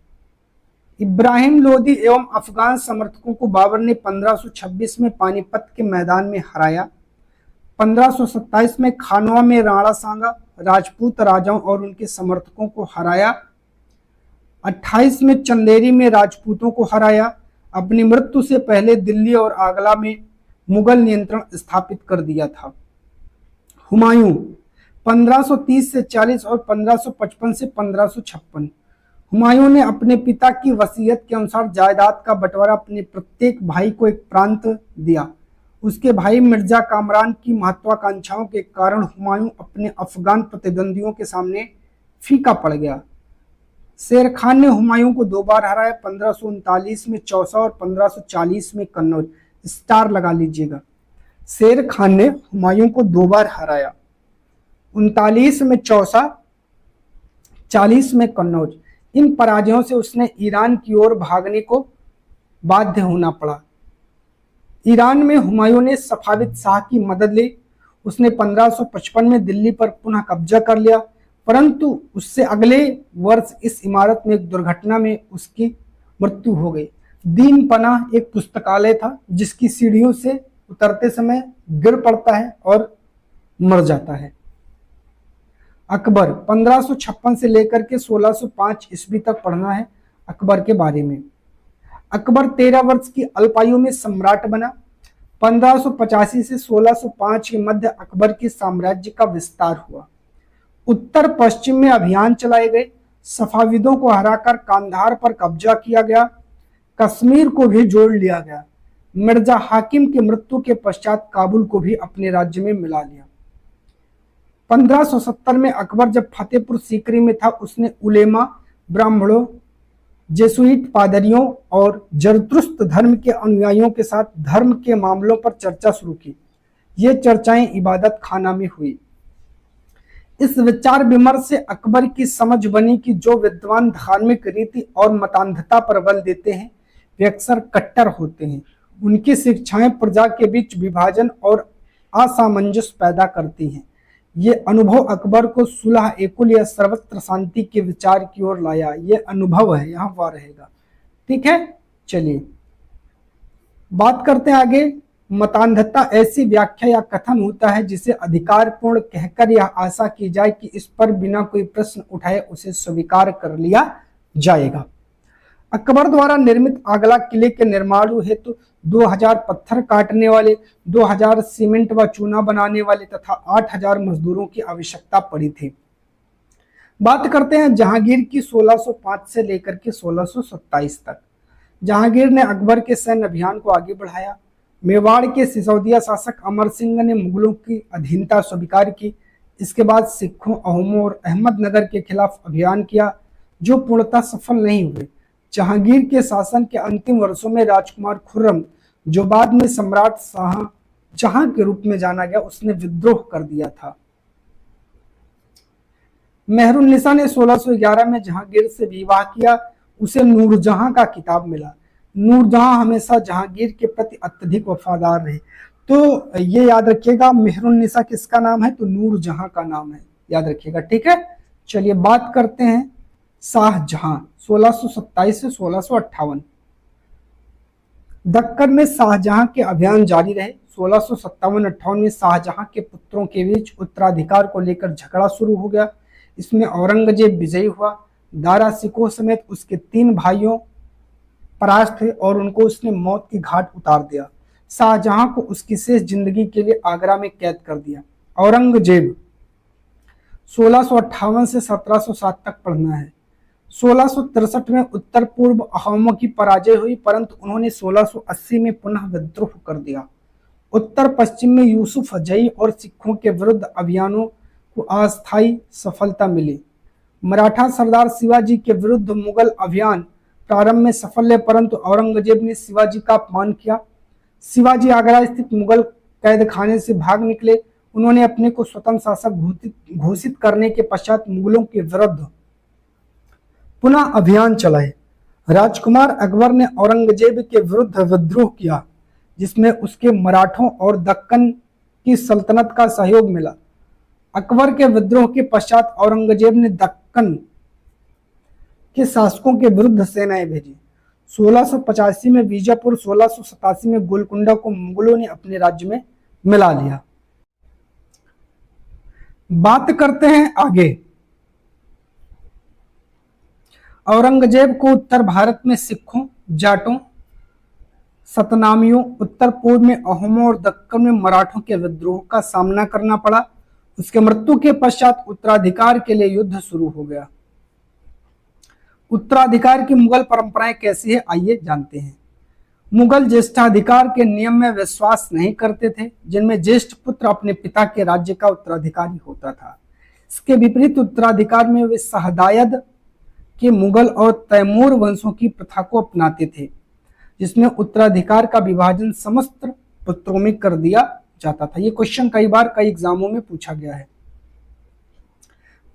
इब्राहिम लोदी एवं अफगान समर्थकों को बाबर ने 1526 में पानीपत के मैदान में हराया। 1527 में खानवा में राणा सांगा राजपूत राजाओं और उनके समर्थकों को हराया। 28 में चंदेरी में राजपूतों को हराया। अपनी मृत्यु से पहले दिल्ली और आगरा में मुगल नियंत्रण स्थापित कर दिया था। हुमायूं, 1530 से 40 और 1555 से 1556। हुमायूं ने अपने पिता की वसीयत के अनुसार जायदाद का बंटवारा अपने प्रत्येक भाई को एक प्रांत दिया। उसके भाई मिर्जा कामरान की महत्वाकांक्षाओं के कारण हुमायूं अपने अफगान प्रतिद्वंदियों के सामने फीका पड़ गया। शेर खान ने हुमायूं को 2 बार हराया, 1539 में चौसा और 1540 में कन्नौज। स्टार लगा लीजिएगा। शेर खान ने हुमायूं को 2 बार हराया, 39 में चौसा, 40 में कन्नौज। इन पराजयों से उसने ईरान की ओर भागने को बाध्य होना पड़ा। ईरान में हुमायूं ने सफाविद शाह की मदद ली। उसने 1555 में दिल्ली पर पुनः कब्जा कर लिया, परंतु उससे अगले वर्ष इस इमारत में एक दुर्घटना में उसकी मृत्यु हो गई। दीन पनाह एक पुस्तकालय था जिसकी सीढ़ियों से उतरते समय गिर पड़ता है और मर जाता है। अकबर, 1556 से लेकर के 1605 ईस्वी तक पढ़ना है अकबर के बारे में। अकबर 13 वर्ष की अल्पायु में सम्राट बना। 1585 से 1605 के मध्य अकबर के साम्राज्य का विस्तार हुआ। उत्तर पश्चिम में अभियान चलाए गए। सफाविदों को हराकर कांधार पर कब्जा किया गया। कश्मीर को भी जोड़ लिया गया। मिर्जा हाकिम की मृत्यु के पश्चात काबुल को भी अपने राज्य में मिला लिया। 1570 में अकबर जब फतेहपुर सीकरी में था, उसने उलेमा, ब्राह्मणों, जेसुइट पादरियों और जरतुस्त्र धर्म के अनुयायियों के साथ धर्म के मामलों पर चर्चा शुरू की। ये चर्चाएं इबादत खाना में हुई। इस विचार विमर्श से अकबर की समझ बनी कि जो विद्वान धार्मिक रीति और मतान्धता पर बल देते हैं वे अक्सर कट्टर होते हैं। उनकी शिक्षाएं प्रजा के बीच विभाजन और असामंजस्य पैदा करती हैं। ये अनुभव अकबर को सुलह एकुल या सर्वत्र शांति के विचार की ओर लाया। ये अनुभव है, यहाँ वह रहेगा। ठीक है, चलिए बात करते हैं आगे। मतान्धता ऐसी व्याख्या या कथन होता है जिसे अधिकारपूर्ण कहकर यह आशा की जाए कि इस पर बिना कोई प्रश्न उठाए उसे स्वीकार कर लिया जाएगा। अकबर द्वारा निर्मित आगरा किले के निर्माण हेतु 2000 पत्थर काटने वाले, 2000 सीमेंट व चूना बनाने वाले तथा 8000 मजदूरों की आवश्यकता पड़ी थी। बात करते हैं जहांगीर की 1605 से लेकर के 1627 तक। जहांगीर ने अकबर के सैन्य अभियान को आगे बढ़ाया। मेवाड़ के सिसोदिया शासक अमर सिंह ने मुगलों की अधीनता स्वीकार की। इसके बाद सिखों, अहोमों और अहमदनगर के खिलाफ अभियान किया जो पूर्णतः सफल नहीं हुए। जहांगीर के शासन के अंतिम वर्षों में राजकुमार खुर्रम, जो बाद में सम्राट शाहजहां के रूप में जाना गया, उसने विद्रोह कर दिया था। मेहरुन्निसा ने 1611 में जहांगीर से विवाह किया। उसे नूरजहां का खिताब मिला। नूरजहां हमेशा जहांगीर के प्रति अत्यधिक वफादार रहे। तो ये याद रखिएगा, मेहरुन्निसा किसका नाम है? तो नूरजहां का नाम है, याद रखिएगा। ठीक है, चलिए बात करते हैं शाहजहां, 1627 से 1658। दक्कन में शाहजहां के अभियान जारी रहे। 1657-58 में शाहजहां के पुत्रों के बीच उत्तराधिकार को लेकर झगड़ा शुरू हो गया। इसमें औरंगजेब विजयी हुआ। दारा शिकोह समेत उसके 3 भाइयों परास्त थे और उनको उसने मौत की घाट उतार दिया। शाहजहां को उसकी शेष जिंदगी के लिए आगरा में कैद कर दिया। औरंगजेब 1658 से 1707 तक पढ़ना है। 1663 में उत्तर पूर्व अहोमों की पराजय हुई, परंतु उन्होंने 1680 में पुनः विद्रोह कर दिया। उत्तर पश्चिम में यूसुफ जई और सिखों के विरुद्ध अभियानों को अस्थायी सफलता मिली। मराठा सरदार शिवाजी के विरुद्ध मुगल अभियान प्रारंभ में सफल है, परंतु औरंगजेब ने शिवाजी का अपमान किया। शिवाजी आगरा स्थित मुगल कैद खाने से भाग निकले। उन्होंने अपने को स्वतंत्र शासक घोषित करने के पश्चात मुगलों के विरुद्ध पुनः अभियान चलाए। राजकुमार अकबर ने औरंगजेब के विरुद्ध विद्रोह किया, जिसमें उसके मराठों और दक्कन की सल्तनत का सहयोग मिला। अकबर के विद्रोह के पश्चात औरंगजेब ने दक्कन के शासकों के विरुद्ध सेनाएं भेजी। 1685 में बीजापुर, 1687 में गोलकुंडा को मुगलों ने अपने राज्य में मिला लिया। बात करते हैं आगे। औरंगजेब को उत्तर भारत में सिखों, जाटों, सतनामियों, उत्तर पूर्व में अहोमों और दक्कन में मराठों के विद्रोह का सामना करना पड़ा। उसके मृत्यु के पश्चात उत्तराधिकार के लिए युद्ध शुरू हो गया। उत्तराधिकार की मुगल परंपराएं कैसी है, आइए जानते हैं। मुगल ज्येष्ठाधिकार के नियम में विश्वास नहीं करते थे, जिनमें ज्येष्ठ पुत्र अपने पिता के राज्य का उत्तराधिकारी होता था। इसके विपरीत उत्तराधिकार में वे शहदायद के मुगल और तैमूर वंशों की प्रथा को अपनाते थे, जिसमें उत्तराधिकार का विभाजन समस्त पुत्रों में कर दिया जाता था। ये क्वेश्चन कई बार कई एग्जामों में पूछा गया है।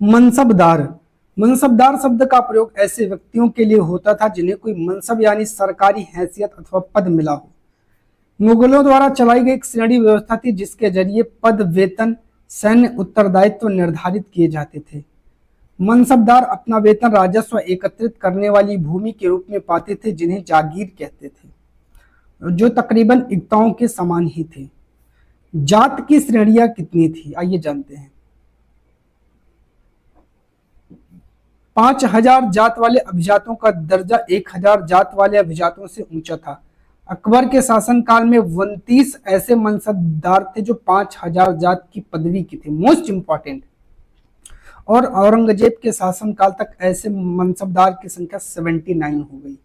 मनसबदार। मनसबदार शब्द का प्रयोग ऐसे व्यक्तियों के लिए होता था जिन्हें कोई मनसब यानी सरकारी हैसियत अथवा पद मिला हो। मुगलों द्वारा चलाई गई एक श्रेणी व्यवस्था थी, जिसके जरिए पद, वेतन, सैन्य उत्तरदायित्व निर्धारित किए जाते थे। मनसबदार अपना वेतन राजस्व एकत्रित करने वाली भूमि के रूप में पाते थे, जिन्हें जागीर कहते थे, जो तकरीबन इक्ताओं के समान ही थे। जात की श्रेणियां कितनी थी, आइए जानते हैं। 5000 जात वाले अभिजातों का दर्जा 1000 जात वाले अभिजातों से ऊंचा था। अकबर के शासनकाल में 29 ऐसे मनसबदार थे जो 5000 जात की पदवी की थे, मोस्ट इंपॉर्टेंट। और औरंगजेब के शासनकाल तक ऐसे मनसबदार की संख्या 79 हो गई।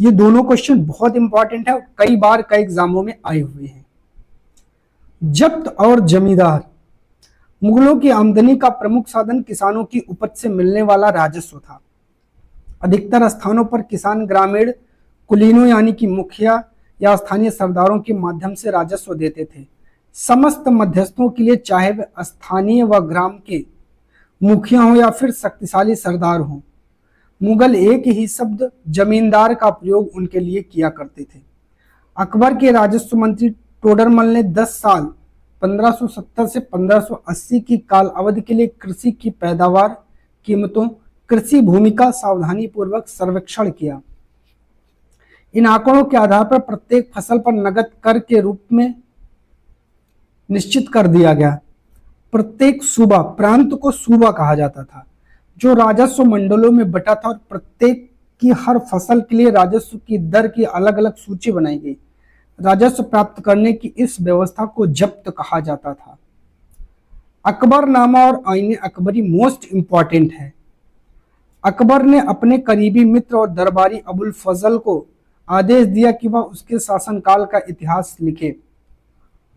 ये दोनों क्वेश्चन बहुत इंपॉर्टेंट है और कई बार कई एग्जामों में आए हुए हैं। जब्त और जमींदार। मुगलों की आमदनी का प्रमुख साधन किसानों की उपज से मिलने वाला राजस्व था। अधिकतर स्थानों पर किसान ग्रामीण कुलीनों यानी कि मुखिया या स्थानीय सरदारों के माध्यम से राजस्व देते थे। समस्त मध्यस्थों के लिए, चाहे वे स्थानीय व ग्राम के मुखिया हो या फिर शक्तिशाली सरदार हो, मुगल एक ही शब्द जमींदार का प्रयोग उनके लिए किया करते थे। अकबर के राजस्व मंत्री टोडरमल ने 10 साल 1570 से 1580 की काल अवधि के लिए कृषि की पैदावार, कीमतों, कृषि भूमि का सावधानी पूर्वक सर्वेक्षण किया। इन आंकड़ों के आधार पर प्रत्येक फसल पर नगद कर के रूप में निश्चित कर दिया गया। प्रत्येक सूबा, प्रांत को सूबा कहा जाता था, जो राजस्व मंडलों में बटा था, और प्रत्येक की हर फसल के लिए राजस्व की दर की अलग अलग सूची बनाई गई। राजस्व प्राप्त करने की इस व्यवस्था को जब्त कहा जाता था। अकबरनामा और आईने अकबरी मोस्ट इंपॉर्टेंट है। अकबर ने अपने करीबी मित्र और दरबारी अबुल फजल को आदेश दिया कि वह उसके शासनकाल का इतिहास लिखे।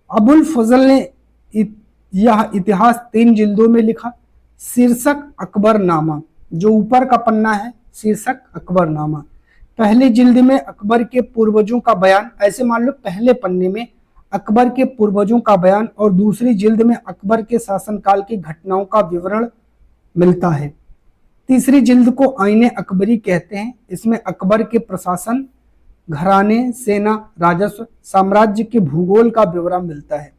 अबुल फजल ने यह इतिहास 3 जिल्दों में लिखा। शीर्षक अकबरनामा, जो ऊपर का पन्ना है, शीर्षक अकबरनामा। पहली जिल्द में अकबर के पूर्वजों का बयान, ऐसे मान लो पहले पन्ने में अकबर के पूर्वजों का बयान, और दूसरी जिल्द में अकबर के शासनकाल की घटनाओं का विवरण मिलता है। तीसरी जिल्द को आईने अकबरी कहते हैं। इसमें अकबर के प्रशासन, घराने, सेना, राजस्व, साम्राज्य के भूगोल का ब्यौरा मिलता है।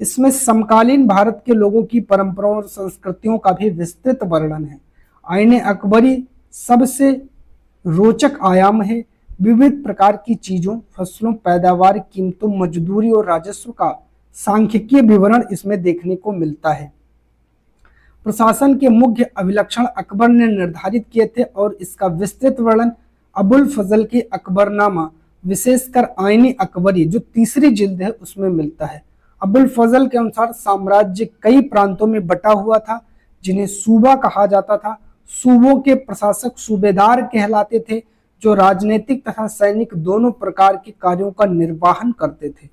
इसमें समकालीन भारत के लोगों की परंपराओं और संस्कृतियों का भी विस्तृत वर्णन है। आईने अकबरी सबसे रोचक आयाम है। विविध प्रकार की चीजों, फसलों, पैदावार, कीमतों, मजदूरी और राजस्व का सांख्यिकीय विवरण इसमें देखने को मिलता है। प्रशासन के मुख्य अभिलक्षण अकबर ने निर्धारित किए थे और इसका विस्तृत वर्णन अबुल फजल के अकबरनामा, विशेषकर आईनी अकबरी जो तीसरी जिल्द है उसमें मिलता है। अबुल फजल के अनुसार साम्राज्य कई प्रांतों में बटा हुआ था जिन्हें सूबा कहा जाता था। सूबों के प्रशासक सूबेदार कहलाते थे जो राजनीतिक तथा सैनिक दोनों प्रकार के कार्यों का निर्वहन करते थे।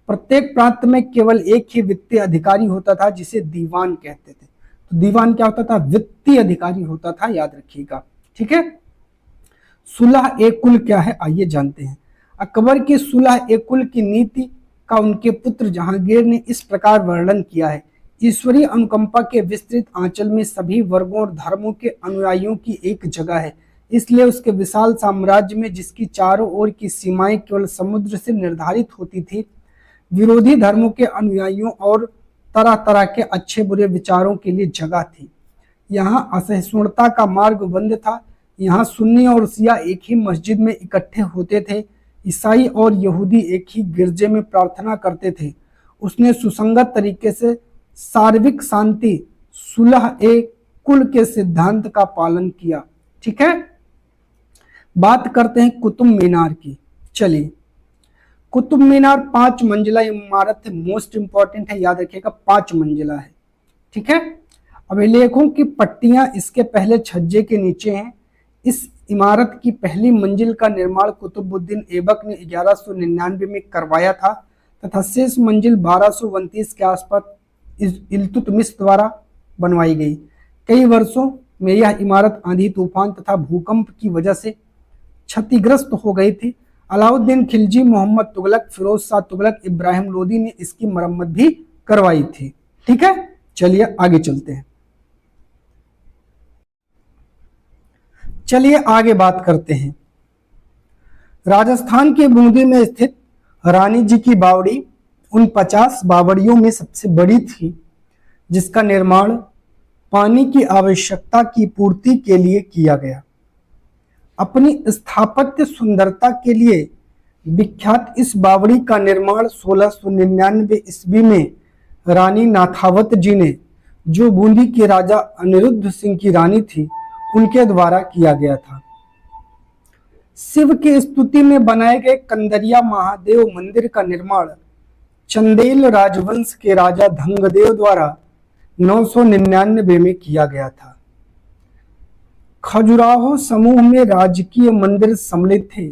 प्रत्येक प्रांत में केवल एक ही वित्तीय अधिकारी होता था जिसे दीवान कहते थे। तो दीवान क्या होता था? वित्तीय अधिकारी होता था, याद रखिएगा। ठीक है। सुलह ए कुल क्या है, आइए जानते हैं। अकबर की सुलह ए कुल की नीति का उनके पुत्र जहांगीर ने इस प्रकार वर्णन किया है। ईश्वरीय अनुकंपा के विस्तृत आंचल में सभी वर्गों और धर्मों के अनुयायियों की एक जगह है, इसलिए उसके विशाल साम्राज्य में जिसकी चारों ओर की सीमाएं केवल समुद्र से निर्धारित होती थी, विरोधी धर्मों के अनुयायियों और तरह तरह के अच्छे बुरे विचारों के लिए जगह थी। यहाँ असहिष्णुता का मार्ग बंद था। यहाँ सुन्नी और शिया एक ही मस्जिद में इकट्ठे होते थे। ईसाई और यहूदी एक ही गिरजे में प्रार्थना करते थे। उसने सुसंगत तरीके से सार्विक शांति, सुलह ए कुल के सिद्धांत का पालन किया। ठीक है। बात करते हैं कुतुब मीनार की। चलिए, कुतुब मीनार 5 मंजिला इमारत है, मोस्ट इंपॉर्टेंट है, याद रखिएगा 5 मंजिला है। ठीक है। अभिलेखों की पट्टियां इसके पहले छज्जे के नीचे हैं। इस इमारत की पहली मंजिल का निर्माण कुतुबुद्दीन ऐबक ने 1199 में करवाया था तथा शेष मंजिल 1229 के आसपास इल्तुतमिश द्वारा बनवाई गई। कई वर्षों में यह इमारत आंधी, तूफान तथा भूकंप की वजह से क्षतिग्रस्त हो गई थी। अलाउद्दीन खिलजी, मोहम्मद तुगलक, फिरोज शाह तुगलक, इब्राहिम लोदी ने इसकी मरम्मत भी करवाई थी। ठीक है। चलिए आगे चलते हैं। चलिए आगे बात करते हैं। राजस्थान के बूंदी में स्थित रानी जी की बावड़ी उन 50 बावड़ियों में सबसे बड़ी थी जिसका निर्माण पानी की आवश्यकता की पूर्ति के लिए किया गया। अपनी स्थापत्य सुंदरता के लिए विख्यात इस बावड़ी का निर्माण 1699 ईस्वी में रानी नाथावत जी ने, जो बूंदी के राजा अनिरुद्ध सिंह की रानी थी, उनके द्वारा किया गया था। शिव की स्तुति में बनाए गए कंदरिया महादेव मंदिर का निर्माण चंदेल राजवंश के राजा धंगदेव द्वारा 999 में किया गया था। खजुराहो समूह में राजकीय मंदिर सम्मिलित थे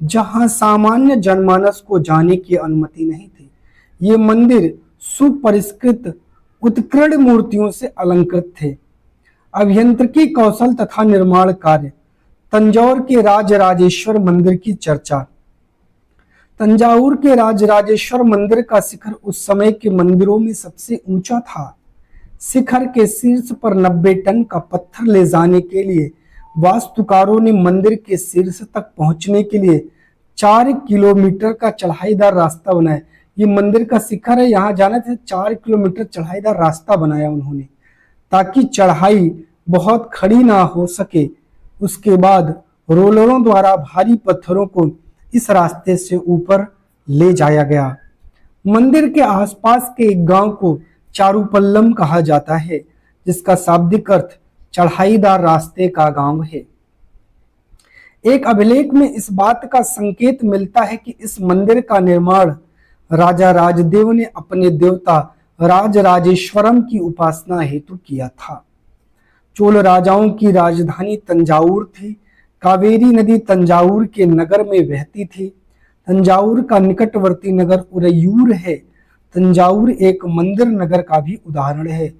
जहां सामान्य जनमानस को जाने की अनुमति नहीं थी। ये मंदिर सुपरिष्कृत उत्कीर्ण मूर्तियों से अलंकृत थे। अभियंत्रिकी कौशल तथा निर्माण कार्य। तंजौर के राजराजेश्वर मंदिर की चर्चा। तंजावुर के राजराजेश्वर मंदिर का शिखर उस समय के मंदिरों में सबसे ऊंचा था। शिखर के शीर्ष पर 90 टन का पत्थर ले जाने के लिए वास्तुकारों ने मंदिर के शीर्ष तक पहुंचने के लिए 4 किलोमीटर का चढ़ाईदार रास्ता बनाया। ये मंदिर का शिखर है, यहाँ जाना था, 4 किलोमीटर चढ़ाईदार रास्ता बनाया उन्होंने ताकि चढ़ाई बहुत खड़ी ना हो सके। उसके बाद रोलरों द्वारा भारी पत्थरों को इस रास्ते से ऊपर ले जाया गया। मंदिर के आसपास के एक गांव को चारुपल्लम कहा जाता है जिसका शाब्दिक अर्थ चढ़ाईदार रास्ते का गांव है। एक अभिलेख में इस बात का संकेत मिलता है कि इस मंदिर का निर्माण राजा राजदेव ने अपने देवता राजराजेश्वरम की उपासना हेतु किया था। चोल राजाओं की राजधानी तंजावुर थी। कावेरी नदी तंजावुर के नगर में बहती थी। तंजावुर का निकटवर्ती नगर उरैयूर है। तंजावुर एक मंदिर नगर का भी उदाहरण है।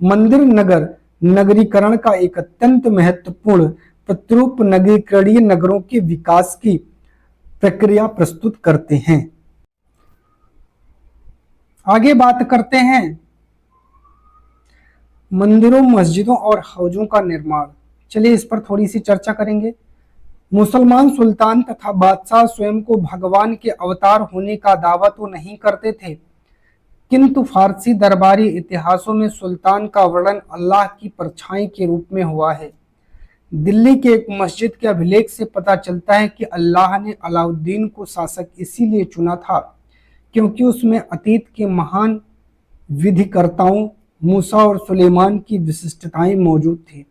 मंदिर नगर नगरीकरण का एक अत्यंत महत्वपूर्ण प्रतिरूप नगरीकरणीय नगरों के विकास की प्रक्रिया प्रस्तुत करते हैं। आगे बात करते हैं मंदिरों, मस्जिदों और हौजों का निर्माण। चलिए इस पर थोड़ी सी चर्चा करेंगे। मुसलमान सुल्तान तथा बादशाह स्वयं को भगवान के अवतार होने का दावा तो नहीं करते थे, किंतु फारसी दरबारी इतिहासों में सुल्तान का वर्णन अल्लाह की परछाई के रूप में हुआ है। दिल्ली के एक मस्जिद के अभिलेख से पता चलता है कि अल्लाह ने अलाउद्दीन को शासक इसीलिए चुना था क्योंकि उसमें अतीत के महान विधिकर्ताओं मूसा और सुलेमान की विशिष्टताएं मौजूद थी।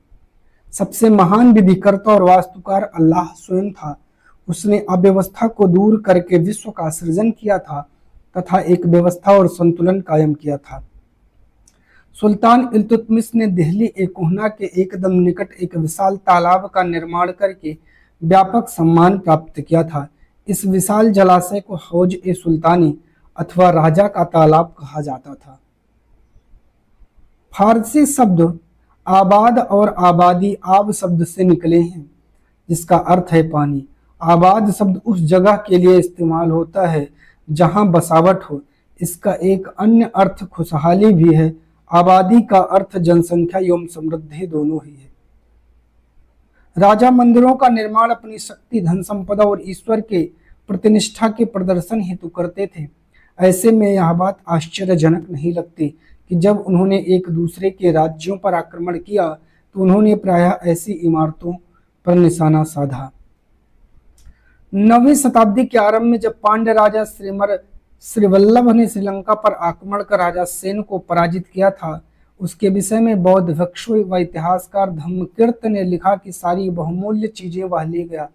सबसे महान विधिकर्ता और वास्तुकार अल्लाह स्वयं था। उसने अव्यवस्था को दूर करके विश्व का सृजन किया था तथा एक व्यवस्था और संतुलन कायम किया था। सुल्तान इल्तुतमिश ने दिल्ली ए कोहना के एकदम निकट एक विशाल तालाब का निर्माण करके व्यापक सम्मान प्राप्त किया था। इस विशाल जलाशय को हौज ए सुल्तानी अथवा राजा का तालाब कहा जाता था। फारसी शब्द आबाद और आबादी आब शब्द से निकले हैं जिसका अर्थ है पानी। आबाद शब्द उस जगह के लिए इस्तेमाल होता है जहां बसावट हो। इसका एक अन्य अर्थ खुशहाली भी है। आबादी का अर्थ जनसंख्या एवं समृद्धि दोनों ही है। राजा मंदिरों का निर्माण अपनी शक्ति, धन संपदा और ईश्वर के प्रतिनिष्ठा के प्रदर्शन हेतु करते थे। ऐसे में यह बात आश्चर्यजनक नहीं लगती कि जब उन्होंने एक दूसरे के राज्यों पर आक्रमण किया तो उन्होंने प्रायः ऐसी इमारतों पर निशाना साधा। 9वीं शताब्दी के आरंभ में जब पांड्य राजा श्रीवल्लभ ने श्रीलंका पर आक्रमण कर राजा सेन को पराजित किया था, उसके विषय में बौद्ध भिक्षु व इतिहासकार धम्मकीर्त ने लिखा कि सारी बहुमूल्य चीजें वह ले गया।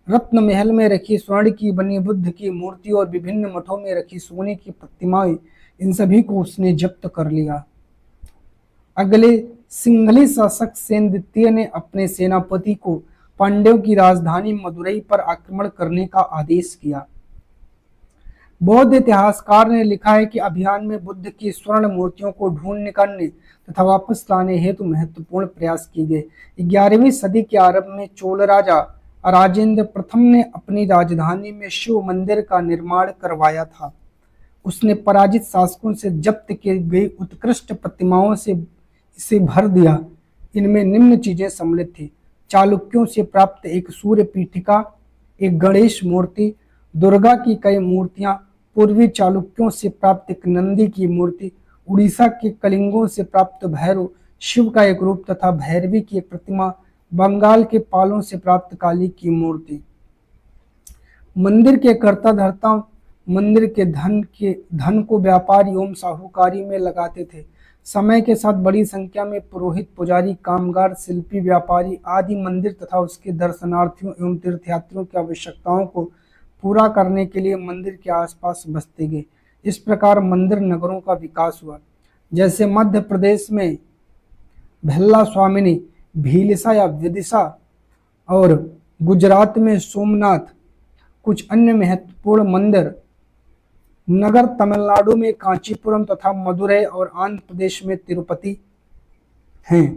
रत्न महल में रखी स्वर्ण की बनी बुद्ध की मूर्ति और विभिन्न मठों में रखी सोने की प्रतिमाएं, इन सभी को उसने जब्त कर लिया। अगले सिंघली शासक सेन द्वितीय ने अपने सेनापति को पांड्यों की राजधानी मदुरई पर आक्रमण करने का आदेश किया। बौद्ध इतिहासकार ने लिखा है कि अभियान में बुद्ध की स्वर्ण मूर्तियों को ढूंढ निकालने तथा वापस लाने हेतु महत्वपूर्ण प्रयास किए गए। 11वीं सदी के आरंभ में चोल राजा राजेंद्र प्रथम ने अपनी राजधानी में शिव मंदिर का निर्माण करवाया था। उसने पराजित शासकों से जब्त की गई उत्कृष्ट प्रतिमाओं से इसे भर दिया। इनमें निम्न चीजें सम्मिलित थी: चालुक्यों से प्राप्त एक सूर्य पीठिका, एक गणेश मूर्ति, दुर्गा की कई मूर्तियां, पूर्वी चालुक्यों से प्राप्त एक नंदी की मूर्ति, उड़ीसा के कलिंगों से प्राप्त भैरव, शिव का एक रूप तथा भैरवी की एक प्रतिमा, बंगाल के पालों से प्राप्त काली की मूर्ति। मंदिर के कर्ता धर्ता मंदिर के धन को व्यापार एवं साहूकारी में लगाते थे। समय के साथ बड़ी संख्या में पुरोहित, पुजारी, कामगार, शिल्पी, व्यापारी आदि मंदिर तथा उसके दर्शनार्थियों एवं तीर्थयात्रियों की आवश्यकताओं को पूरा करने के लिए मंदिर के आसपास बसते गए। इस प्रकार मंदिर नगरों का विकास हुआ। जैसे मध्य प्रदेश में भेल्ला स्वामिनी, भीलसा या विदिशा और गुजरात में सोमनाथ, कुछ अन्य महत्वपूर्ण मंदिर नगर तमिलनाडु में कांचीपुरम तथा मदुरई और आंध्र प्रदेश में तिरुपति हैं।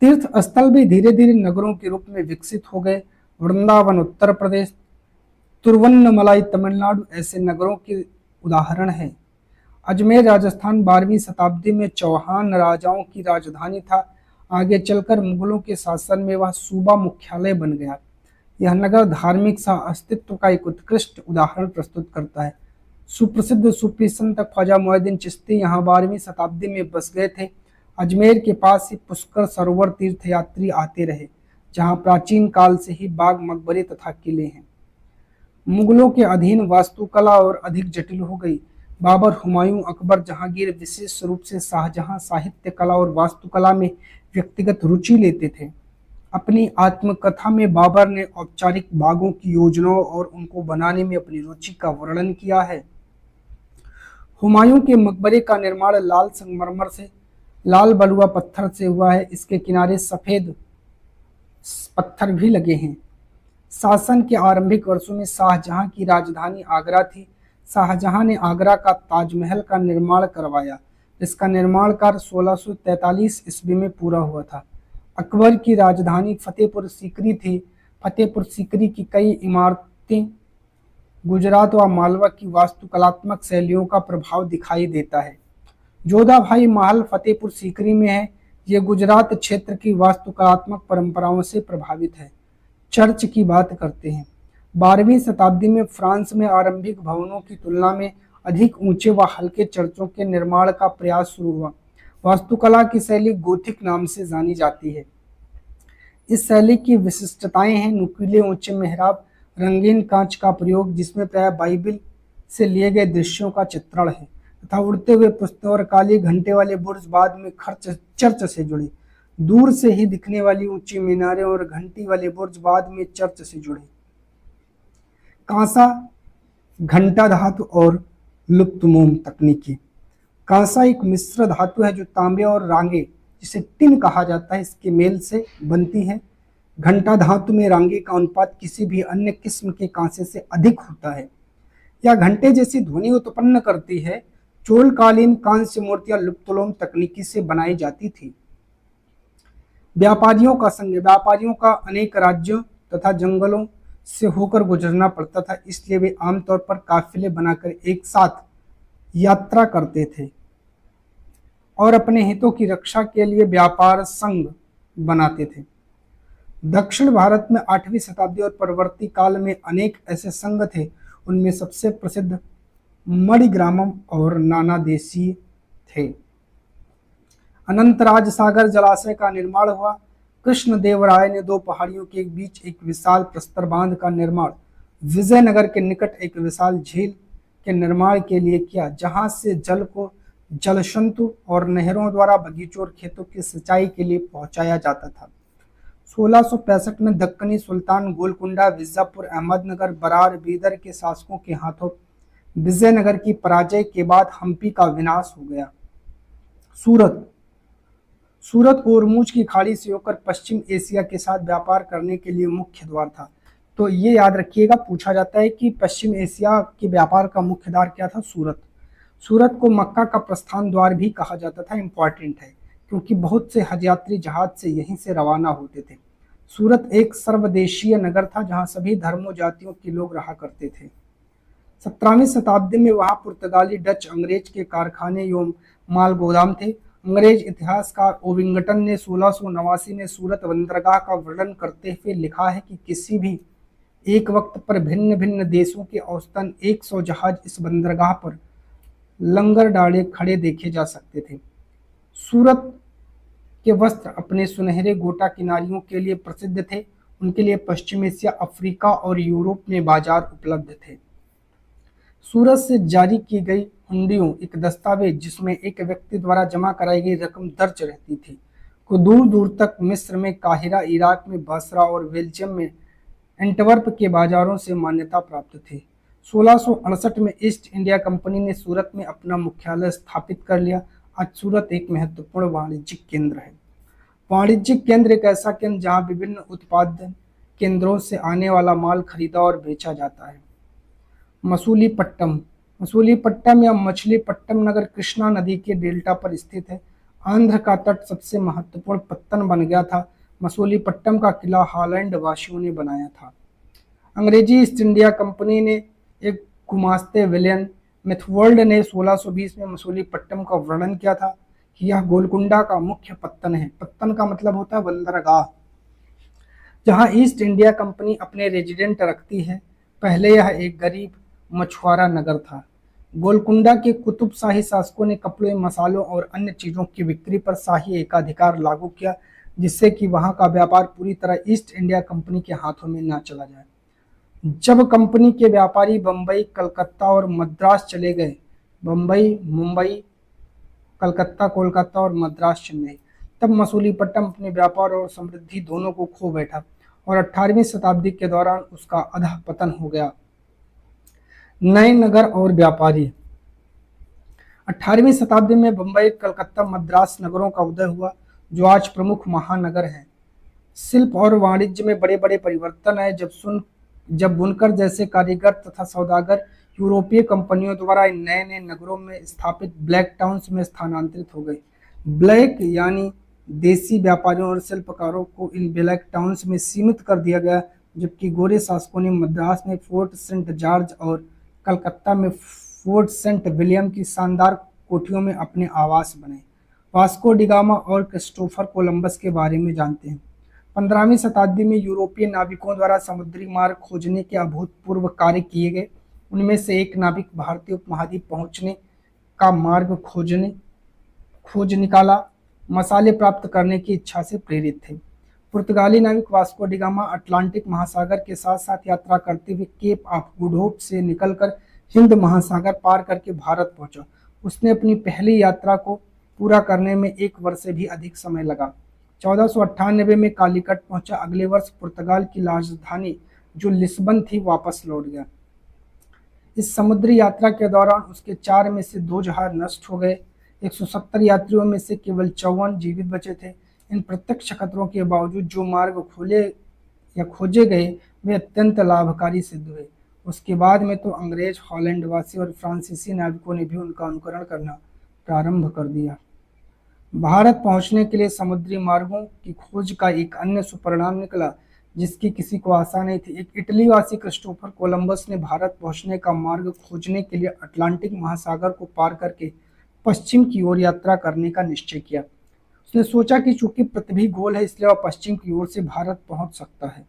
तीर्थ स्थल भी धीरे धीरे नगरों के रूप में विकसित हो गए। वृंदावन उत्तर प्रदेश, तिरुवन्नमलाई तमिलनाडु ऐसे नगरों के उदाहरण हैं। अजमेर राजस्थान 12वीं शताब्दी में चौहान राजाओं की राजधानी था। आगे चलकर मुगलों के शासन में वह सूबा मुख्यालय बन गया। यह नगर धार्मिक सह अस्तित्व का एक उत्कृष्ट उदाहरण प्रस्तुत करता है। सुप्रसिद्ध सूफी संत ख्वाजा मोइनुद्दीन चिश्ती यहाँ 12वीं शताब्दी में बस गए थे। अजमेर के पास ही पुष्कर सरोवर तीर्थयात्री आते रहे, जहाँ प्राचीन काल से ही बाग, मकबरे तथा किले हैं। मुगलों के अधीन वास्तुकला और अधिक जटिल हो गई। बाबर, हुमायूं, अकबर, जहांगीर विशेष रूप से शाहजहां साहित्य कला और वास्तुकला में व्यक्तिगत रुचि लेते थे। अपनी आत्मकथा में बाबर ने औपचारिक बागों की योजनाओं और उनको बनाने में अपनी रुचि का वर्णन किया है। हुमायूं के मकबरे का निर्माण लाल संगमरमर से, लाल बलुआ पत्थर से हुआ है। इसके किनारे सफेद पत्थर भी लगे हैं। शासन के आरंभिक वर्षों में शाहजहां की राजधानी आगरा थी। शाहजहां ने आगरा का ताजमहल का निर्माण करवाया, जिसका निर्माण कार्य 1643 ईस्वी में पूरा हुआ था। अकबर की राजधानी फतेहपुर सीकरी थी। फतेहपुर सीकरी की कई इमारतें गुजरात व मालवा की वास्तुकलात्मक शैलियों का प्रभाव दिखाई देता है। जोधाभाई महल फतेहपुर सीकरी में है। ये गुजरात क्षेत्र की वास्तुकलात्मक परंपराओं से प्रभावित है। चर्च की बात करते हैं। 12वीं शताब्दी में फ्रांस में आरंभिक भवनों की तुलना में अधिक ऊंचे व हल्के चर्चों के निर्माण का प्रयास शुरू हुआ। वास्तुकला की शैली गोथिक नाम से जानी जाती है। इस शैली की विशिष्टताएं हैं नुकीले ऊंचे मेहराब, रंगीन कांच का प्रयोग जिसमें प्राय बाइबिल से लिए गए दृश्यों का चित्रण है, तथा उड़ते हुए पुस्तकों और काली घंटे वाले बुर्ज बाद में खर्च चर्च से जुड़े। दूर से ही दिखने वाली ऊंची मीनारें और घंटी वाले बुर्ज बाद में चर्च से जुड़े। कांसा, घंटा धातु और लुप्तमोम तकनीकी। कांसा एक मिश्र धातु है जो तांबे और रांगे, जिसे टिन कहा जाता है, इसके मेल से बनती है। घंटा धातु में रांगे का अनुपात किसी भी अन्य किस्म के कांसे से अधिक होता है। यह घंटे जैसी ध्वनि उत्पन्न करती है। चोलकालीन कांस्य मूर्तियां लुप्तलोम तकनीकी से बनाई जाती थी। व्यापारियों का संघ, व्यापारियों का अनेक राज्यों तथा जंगलों से होकर गुजरना पड़ता था, इसलिए वे आमतौर पर काफिले बनाकर एक साथ यात्रा करते थे और अपने हितों की रक्षा के लिए व्यापार संघ बनाते थे। दक्षिण भारत में 8वीं शताब्दी और परवर्ती काल में अनेक ऐसे संघ थे। उनमें सबसे प्रसिद्ध मणिग्रामम और नानादेशी थे। अनंतराज सागर जलाशय का निर्माण हुआ। कृष्णदेवराय ने दो पहाड़ियों के बीच एक विशाल प्रस्तर बांध का निर्माण विजयनगर के निकट एक विशाल झील के निर्माण के लिए किया, जहां से जल को जलशंतु और नहरों द्वारा बगीचों और खेतों की सिंचाई के लिए पहुंचाया जाता था। 1665 में दक्कनी सुल्तान गोलकुंडा, विजापुर, अहमदनगर, बरार, बीदर के शासकों के हाथों विजयनगर की पराजय के बाद हम्पी का विनाश हो गया। सूरत होर्मुज की खाड़ी से होकर पश्चिम एशिया के साथ व्यापार करने के लिए मुख्य द्वार था। तो ये याद रखिएगा, पूछा जाता है कि पश्चिम एशिया के व्यापार का मुख्य द्वार क्या था? सूरत। सूरत को मक्का का प्रस्थान द्वार भी कहा जाता था। इंपॉर्टेंट है क्योंकि बहुत से हज यात्री जहाज से यहीं से रवाना होते थे। सूरत एक सर्वदेशीय नगर था जहां सभी धर्मों जातियों के लोग रहा करते थे। 17वीं शताब्दी में वहां पुर्तगाली, डच, अंग्रेज के कारखाने एवं माल गोदाम थे। अंग्रेज इतिहासकार ओविंगटन ने 1689 में सूरत बंदरगाह का वर्णन करते हुए लिखा है कि किसी भी एक वक्त पर भिन्न भिन्न देशों के औसतन 100 जहाज इस बंदरगाह पर लंगर डाले खड़े देखे जा सकते थे। सूरत के वस्त्र अपने सुनहरे गोटा किनारियों के लिए प्रसिद्ध थे। उनके लिए पश्चिम एशिया, अफ्रीका और यूरोप में बाजार उपलब्ध थे। सूरत से जारी की गई हुंडियों एक दस्तावेज जिसमें एक व्यक्ति द्वारा जमा कराई गई रकम दर्ज रहती थी, को दूर दूर तक मिस्र में काहिरा, इराक में बसरा और बेल्जियम में एंटवर्प के बाजारों से मान्यता प्राप्त थी। 1668 में ईस्ट इंडिया कंपनी ने सूरत में अपना मुख्यालय स्थापित कर लिया। आज सूरत एक महत्वपूर्ण वाणिज्यिक केंद्र है। वाणिज्यिक केंद्र एक ऐसा केंद्र जहां विभिन्न उत्पादन केंद्रों से आने वाला माल खरीदा और बेचा जाता है। मसूलीपट्टम या मछलीपट्टम नगर कृष्णा नदी के डेल्टा पर स्थित है। आंध्र का तट सबसे महत्वपूर्ण पत्तन बन गया था। मसूलीपट्टम का किला हॉलैंड वासियों ने बनाया था। अंग्रेजी ईस्ट इंडिया कंपनी ने एक गुमास्ते विलियम मेथवर्ल्ड ने 1620 में मसूलीपट्टम का वर्णन किया था कि यह गोलकुंडा का मुख्य पत्तन है। पत्तन का मतलब होता है बंदरगाह, जहां ईस्ट इंडिया कंपनी अपने रेजिडेंट रखती है। पहले यह एक गरीब मछुआरा नगर था। गोलकुंडा के कुतुब शाही शासकों ने कपड़े, मसालों और अन्य चीजों की बिक्री पर शाही एकाधिकार लागू किया, जिससे कि वहां का व्यापार पूरी तरह ईस्ट इंडिया कंपनी के हाथों में न चला जाए। जब कंपनी के व्यापारी बंबई, कलकत्ता और मद्रास चले गए, बंबई, मुंबई, कलकत्ता, कोलकाता और मद्रास, चेन्नई, तब मसूलीपट्टम अपने व्यापार और समृद्धि दोनों को खो बैठा और 18वीं शताब्दी के दौरान उसका अधःपतन हो गया। नए नगर और व्यापारी। 18वीं शताब्दी में बंबई, कलकत्ता, मद्रास नगरों का उदय हुआ जो आज प्रमुख महानगर हैं। शिल्प और वाणिज्य में बड़े बड़े परिवर्तन आए जब बुनकर जैसे कारीगर तथा सौदागर यूरोपीय कंपनियों द्वारा इन नए नए नगरों में स्थापित ब्लैक टाउन्स में स्थानांतरित हो गए। ब्लैक यानी देसी व्यापारियों और शिल्पकारों को इन ब्लैक टाउन्स में सीमित कर दिया गया, जबकि गोरे शासकों ने मद्रास में फोर्ट सेंट जॉर्ज और कलकत्ता में फोर्ट सेंट विलियम की शानदार कोठियों में अपने आवास बनाए। वास्को डिगामा और क्रिस्टोफर कोलंबस के बारे में जानते हैं। 15वीं शताब्दी में यूरोपीय नाविकों द्वारा समुद्री मार्ग खोजने के अभूतपूर्व कार्य किए गए। उनमें से एक नाविक भारतीय उपमहाद्वीप पहुंचने का मार्ग खोज निकाला, मसाले प्राप्त करने की इच्छा से प्रेरित थे। पुर्तगाली नाविक वास्को डी गामा अटलांटिक महासागर के साथ साथ यात्रा करते हुए केप ऑफ गुड होप से निकलकर हिंद महासागर पार करके भारत पहुंचा। उसने अपनी पहली यात्रा को पूरा करने में 1 वर्ष से भी अधिक समय लगा। 1498 में कालीकट पहुंचा। अगले वर्ष पुर्तगाल की राजधानी जो लिस्बन थी वापस लौट गया। इस समुद्री यात्रा के दौरान उसके 4 में से 2 जहाज नष्ट हो गए। 170 यात्रियों में से केवल 54 जीवित बचे थे। इन प्रत्यक्ष खतरों के बावजूद जो मार्ग खोजे गए वे अत्यंत लाभकारी सिद्ध हुए। उसके बाद में तो अंग्रेज, हॉलैंडवासी और फ्रांसीसी नाविकों ने भी उनका अनुकरण करना प्रारंभ कर दिया। भारत पहुंचने के लिए समुद्री मार्गों की खोज का एक अन्य सुपरिणाम निकला जिसकी किसी को आशा नहीं थी। एक इटली वासी क्रिस्टोफर कोलंबस ने भारत पहुंचने का मार्ग खोजने के लिए अटलांटिक महासागर को पार करके पश्चिम की ओर यात्रा करने का निश्चय किया। उसने सोचा कि चूंकि पृथ्वी गोल है इसलिए वह पश्चिम की ओर से भारत पहुंच सकता है।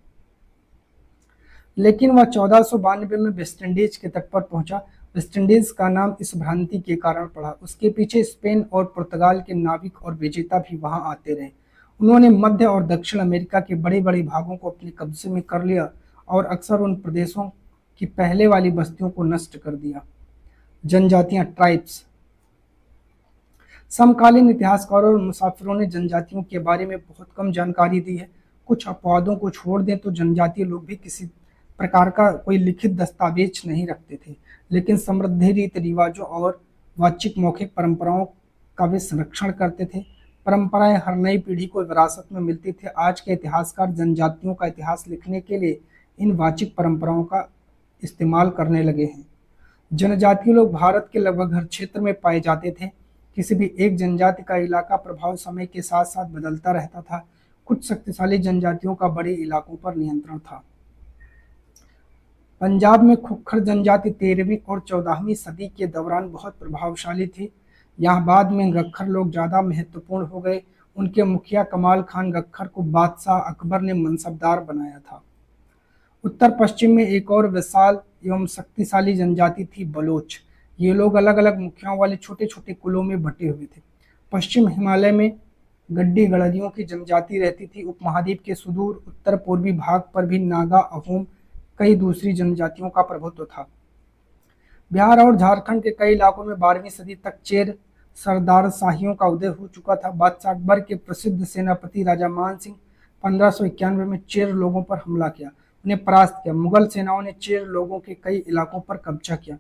लेकिन वह 1492 में वेस्ट इंडीज के तट पर पहुंचा। वेस्ट इंडीज का नाम इस भ्रांति के कारण पड़ा। उसके पीछे स्पेन और पुर्तगाल के नाविक और विजेता भी वहां आते रहे। उन्होंने मध्य और दक्षिण अमेरिका के बड़े बड़े भागों को अपने कब्जे में कर लिया और अक्सर उन प्रदेशों की पहले वाली बस्तियों को नष्ट कर दिया। जनजातियां, ट्राइब्स। समकालीन इतिहासकारों और मुसाफिरों ने जनजातियों के बारे में बहुत कम जानकारी दी है। कुछ अपवादों को छोड़ दें तो जनजातीय लोग भी किसी प्रकार का कोई लिखित दस्तावेज नहीं रखते थे, लेकिन समृद्ध रीति रिवाजों और वाचिक मौखिक परंपराओं का वे संरक्षण करते थे। परंपराएं हर नई पीढ़ी को विरासत में मिलती थी। आज के इतिहासकार जनजातियों का इतिहास लिखने के लिए इन वाचिक परंपराओं का इस्तेमाल करने लगे हैं। जनजातीय लोग भारत के लगभग हर क्षेत्र में पाए जाते थे। किसी भी एक जनजाति का इलाका प्रभाव समय के साथ साथ बदलता रहता था। कुछ शक्तिशाली जनजातियों का बड़े इलाकों पर नियंत्रण था। पंजाब में खुख्खर जनजाति 13वीं और 14वीं सदी के दौरान बहुत प्रभावशाली थी। यहाँ बाद में गख्खर लोग ज़्यादा महत्वपूर्ण हो गए। उनके मुखिया कमाल खान गख्खर को बादशाह अकबर ने मनसबदार बनाया था। उत्तर पश्चिम में एक और विशाल एवं शक्तिशाली जनजाति थी बलोच। ये लोग अलग अलग मुखियाओं वाले छोटे छोटे कुलों में बटे हुए थे। पश्चिम हिमालय में गड्डी गड़रियों की जनजाति रहती थी। उपमहाद्वीप के सुदूर उत्तर पूर्वी भाग पर भी नागा, अहोम, कई दूसरी जनजातियों का प्रभुत्व था। बिहार और झारखंड के कई इलाकों में 12वीं सदी तक चेर सरदारशाहियों का उदय हो चुका था। बादशाह अकबर के प्रसिद्ध सेनापति राजा मान सिंह 1591 में चेर लोगों पर हमला किया, उन्हें परास्त किया। मुगल सेनाओं ने चेर लोगों के कई इलाकों पर कब्जा किया।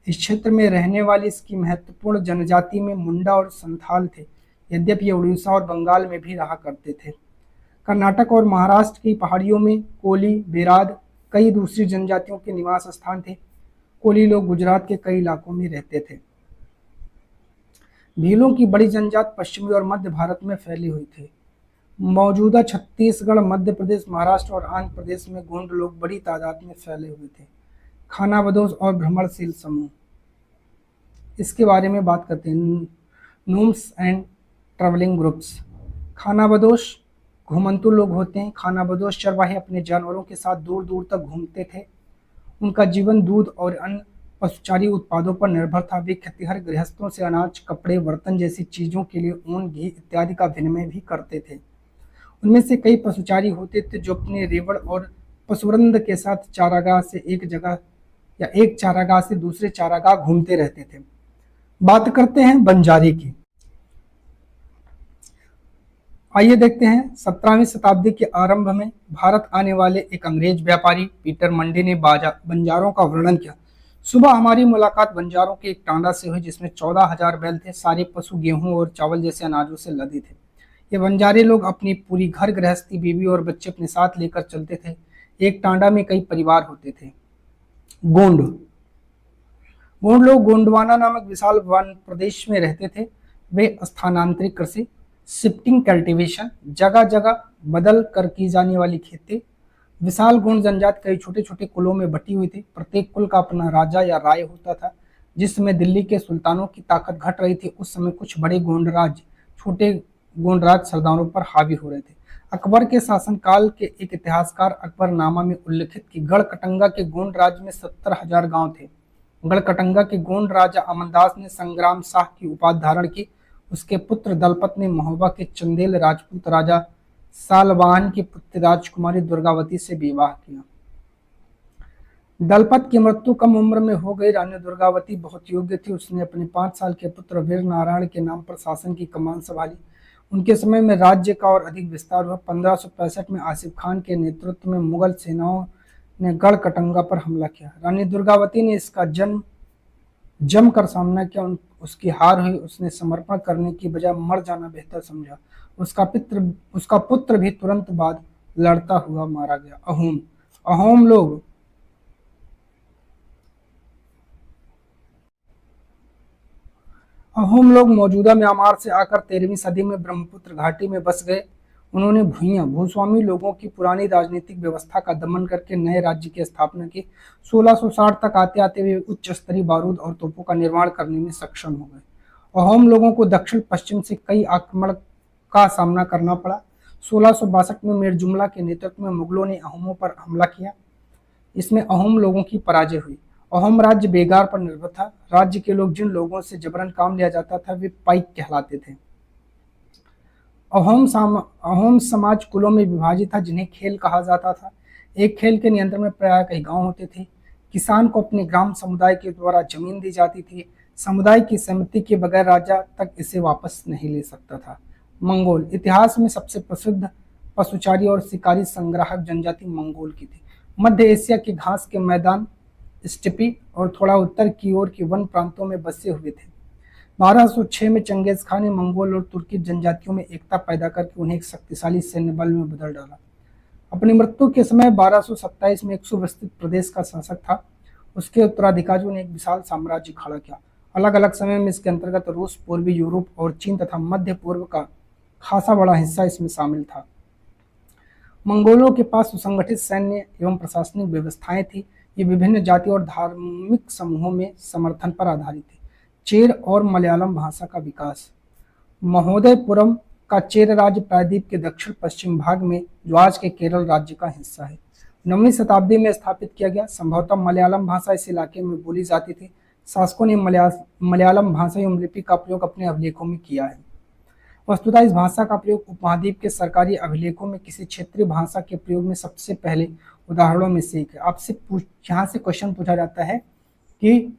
इस क्षेत्र में रहने वाली इसकी महत्वपूर्ण जनजाति में मुंडा और संथाल थे, यद्यपि ये उड़ीसा और बंगाल में भी रहा करते थे। कर्नाटक और महाराष्ट्र की पहाड़ियों में कोली, बेराद, कई दूसरी जनजातियों के निवास स्थान थे। कोली लोग गुजरात के कई इलाकों में रहते थे। भीलों की बड़ी जनजात पश्चिमी और मध्य भारत में फैली हुई थी। मौजूदा छत्तीसगढ़, मध्य प्रदेश, महाराष्ट्र और आंध्र प्रदेश में गोंड लोग बड़ी तादाद में फैले हुए थे। खानाबदोश और भ्रमणशील समूह, इसके बारे में बात करते हैं। Norms and travelling groups. खानाबदोश घुमंतु लोग होते हैं। खानाबदोश चरवाहे अपने जानवरों के साथ दूर दूर तक घूमते थे। उनका जीवन दूध और अन्य पशुचारी उत्पादों पर निर्भर था। वे खेतिहर गृहस्थों से अनाज, कपड़े, बर्तन जैसी चीजों के लिए ऊन, घी इत्यादि का विनिमय भी करते थे। उनमें से कई पशुचारी होते थे जो अपने रेवड़ और पशुवृंद के साथ चारागाह से एक जगह या एक चारागाह से दूसरे चारागाह घूमते रहते थे। बात करते हैं बंजारे की। आइए देखते हैं 17वीं शताब्दी के आरंभ में भारत आने वाले एक अंग्रेज व्यापारी पीटर मंडी ने बंजारों का वर्णन किया। सुबह हमारी मुलाकात बंजारों के एक टांडा से हुई जिसमें 14,000 बैल थे। सारे पशु गेहूं और चावल जैसे अनाजों से लदे थे। ये बंजारे लोग अपनी पूरी घर गृहस्थी, बीवी और बच्चे अपने साथ लेकर चलते थे। एक टांडा में कई परिवार होते थे। गोंड लोग गोंडवाना नामक विशाल वन प्रदेश में रहते थे। वे स्थानांतरित कृषि, शिफ्टिंग कल्टीवेशन, जगह जगह बदल कर की जाने वाली खेती। विशाल गोंड जनजाति कई छोटे छोटे कुलों में बटी हुई थी। प्रत्येक कुल का अपना राजा या राय होता था। जिस समय दिल्ली के सुल्तानों की ताकत घट रही थी उस समय कुछ बड़े गोंडराज छोटे गोंडराज सरदारों पर हावी हो रहे थे। अकबर के शासनकाल के एक इतिहासकार अकबरनामा में उल्लिखित कि गढ़कटंगा के गोंड राज्य में 70,000 गांव थे। गढ़कटंगा के गोंड राजा अमरदास ने संग्राम शाह की उपाधि धारण की। उसके पुत्र दलपत ने महोबा के चंदेल राजपूत राजा सालवाहन की पुत्री राजकुमारी दुर्गावती से विवाह किया। दलपत की मृत्यु कम उम्र में हो गई। रानी दुर्गावती बहुत योग्य थी। उसने अपने 5 साल के पुत्र वीर नारायण के नाम पर शासन की कमान संभाली। उनके समय में राज्य का और अधिक विस्तार हुआ। 1565 में आसिफ खान के नेतृत्व में मुगल सेनाओं ने गढ़ कटंगा पर हमला किया। रानी दुर्गावती ने इसका जमकर सामना किया। उसकी हार हुई। उसने समर्पण करने की बजाय मर जाना बेहतर समझा। उसका पुत्र भी तुरंत बाद लड़ता हुआ मारा गया। अहोम लोग मौजूदा म्यांमार से आकर 13वीं सदी में ब्रह्मपुत्र घाटी में बस गए। उन्होंने भूस्वामी लोगों की पुरानी राजनीतिक व्यवस्था का दमन करके नए राज्य की स्थापना की। 1660 तक आते आते वे उच्च स्तरीय बारूद और तोपों का निर्माण करने में सक्षम हो गए। अहोम लोगों को दक्षिण पश्चिम से कई आक्रमण का सामना करना पड़ा। 1662 में मीर जुमला के नेतृत्व में मुगलों ने अहोमों पर हमला किया। इसमें अहोम लोगों की पराजय हुई। अहोम राज्य बेगार पर निर्भर था। राज्य के लोग जिन लोगों से जबरन काम लिया जाता था वे पाइक कहलाते थे। अहोम समाज कुलों में विभाजित था जिन्हें खेल कहा जाता था। एक खेल के नियंत्रण में प्रायः कई गांव होते थे। किसान को अपने ग्राम समुदाय के द्वारा जमीन दी जाती थी। समुदाय की सहमति के बगैर राजा तक इसे वापस नहीं ले सकता था। मंगोल इतिहास में सबसे प्रसिद्ध पशुचारी और शिकारी संग्राहक जनजाति मंगोल की थी। मध्य एशिया के घास के मैदान, स्टेपी और थोड़ा उत्तर की ओर के वन प्रांतों में बसे हुए थे। 1206 में चंगेज खान ने मंगोल और तुर्की जनजातियों में एकता पैदा करके उन्हें एक शक्तिशाली सैन्य बल में बदल डाला। अपनी मृत्यु के समय 1227 में एक सुविस्तृत प्रदेश का शासक था। उसके उत्तराधिकारियों ने एक विशाल साम्राज्य खड़ा किया। अलग अलग समय में इसके अंतर्गत रूस, पूर्वी यूरोप और चीन तथा मध्य पूर्व का खासा बड़ा हिस्सा इसमें शामिल था। मंगोलों के पास सुसंगठित सैन्य एवं प्रशासनिक व्यवस्थाएं थी। ये विभिन्न जाति और धार्मिक समूहों में समर्थन पर आधारित थी। चेर और मलयालम भाषा का विकास। महोदयपुरम का चेर राज्य प्रायद्वीप के दक्षिण पश्चिम भाग में जो आज के केरल राज्य का हिस्सा है 9वीं शताब्दी में स्थापित किया गया। संभवतः मलयालम भाषा इस इलाके में बोली जाती थी। शासकों ने मलयालम भाषा एवं लिपि का प्रयोग अपने अभिलेखों में किया है। वस्तुतः इस भाषा का प्रयोग उपमहाद्वीप के सरकारी अभिलेखों में किसी क्षेत्रीय भाषा के प्रयोग में सबसे पहले उदाहरणों में से एक है। आपसे यहाँ से क्वेश्चन पूछा जाता है कि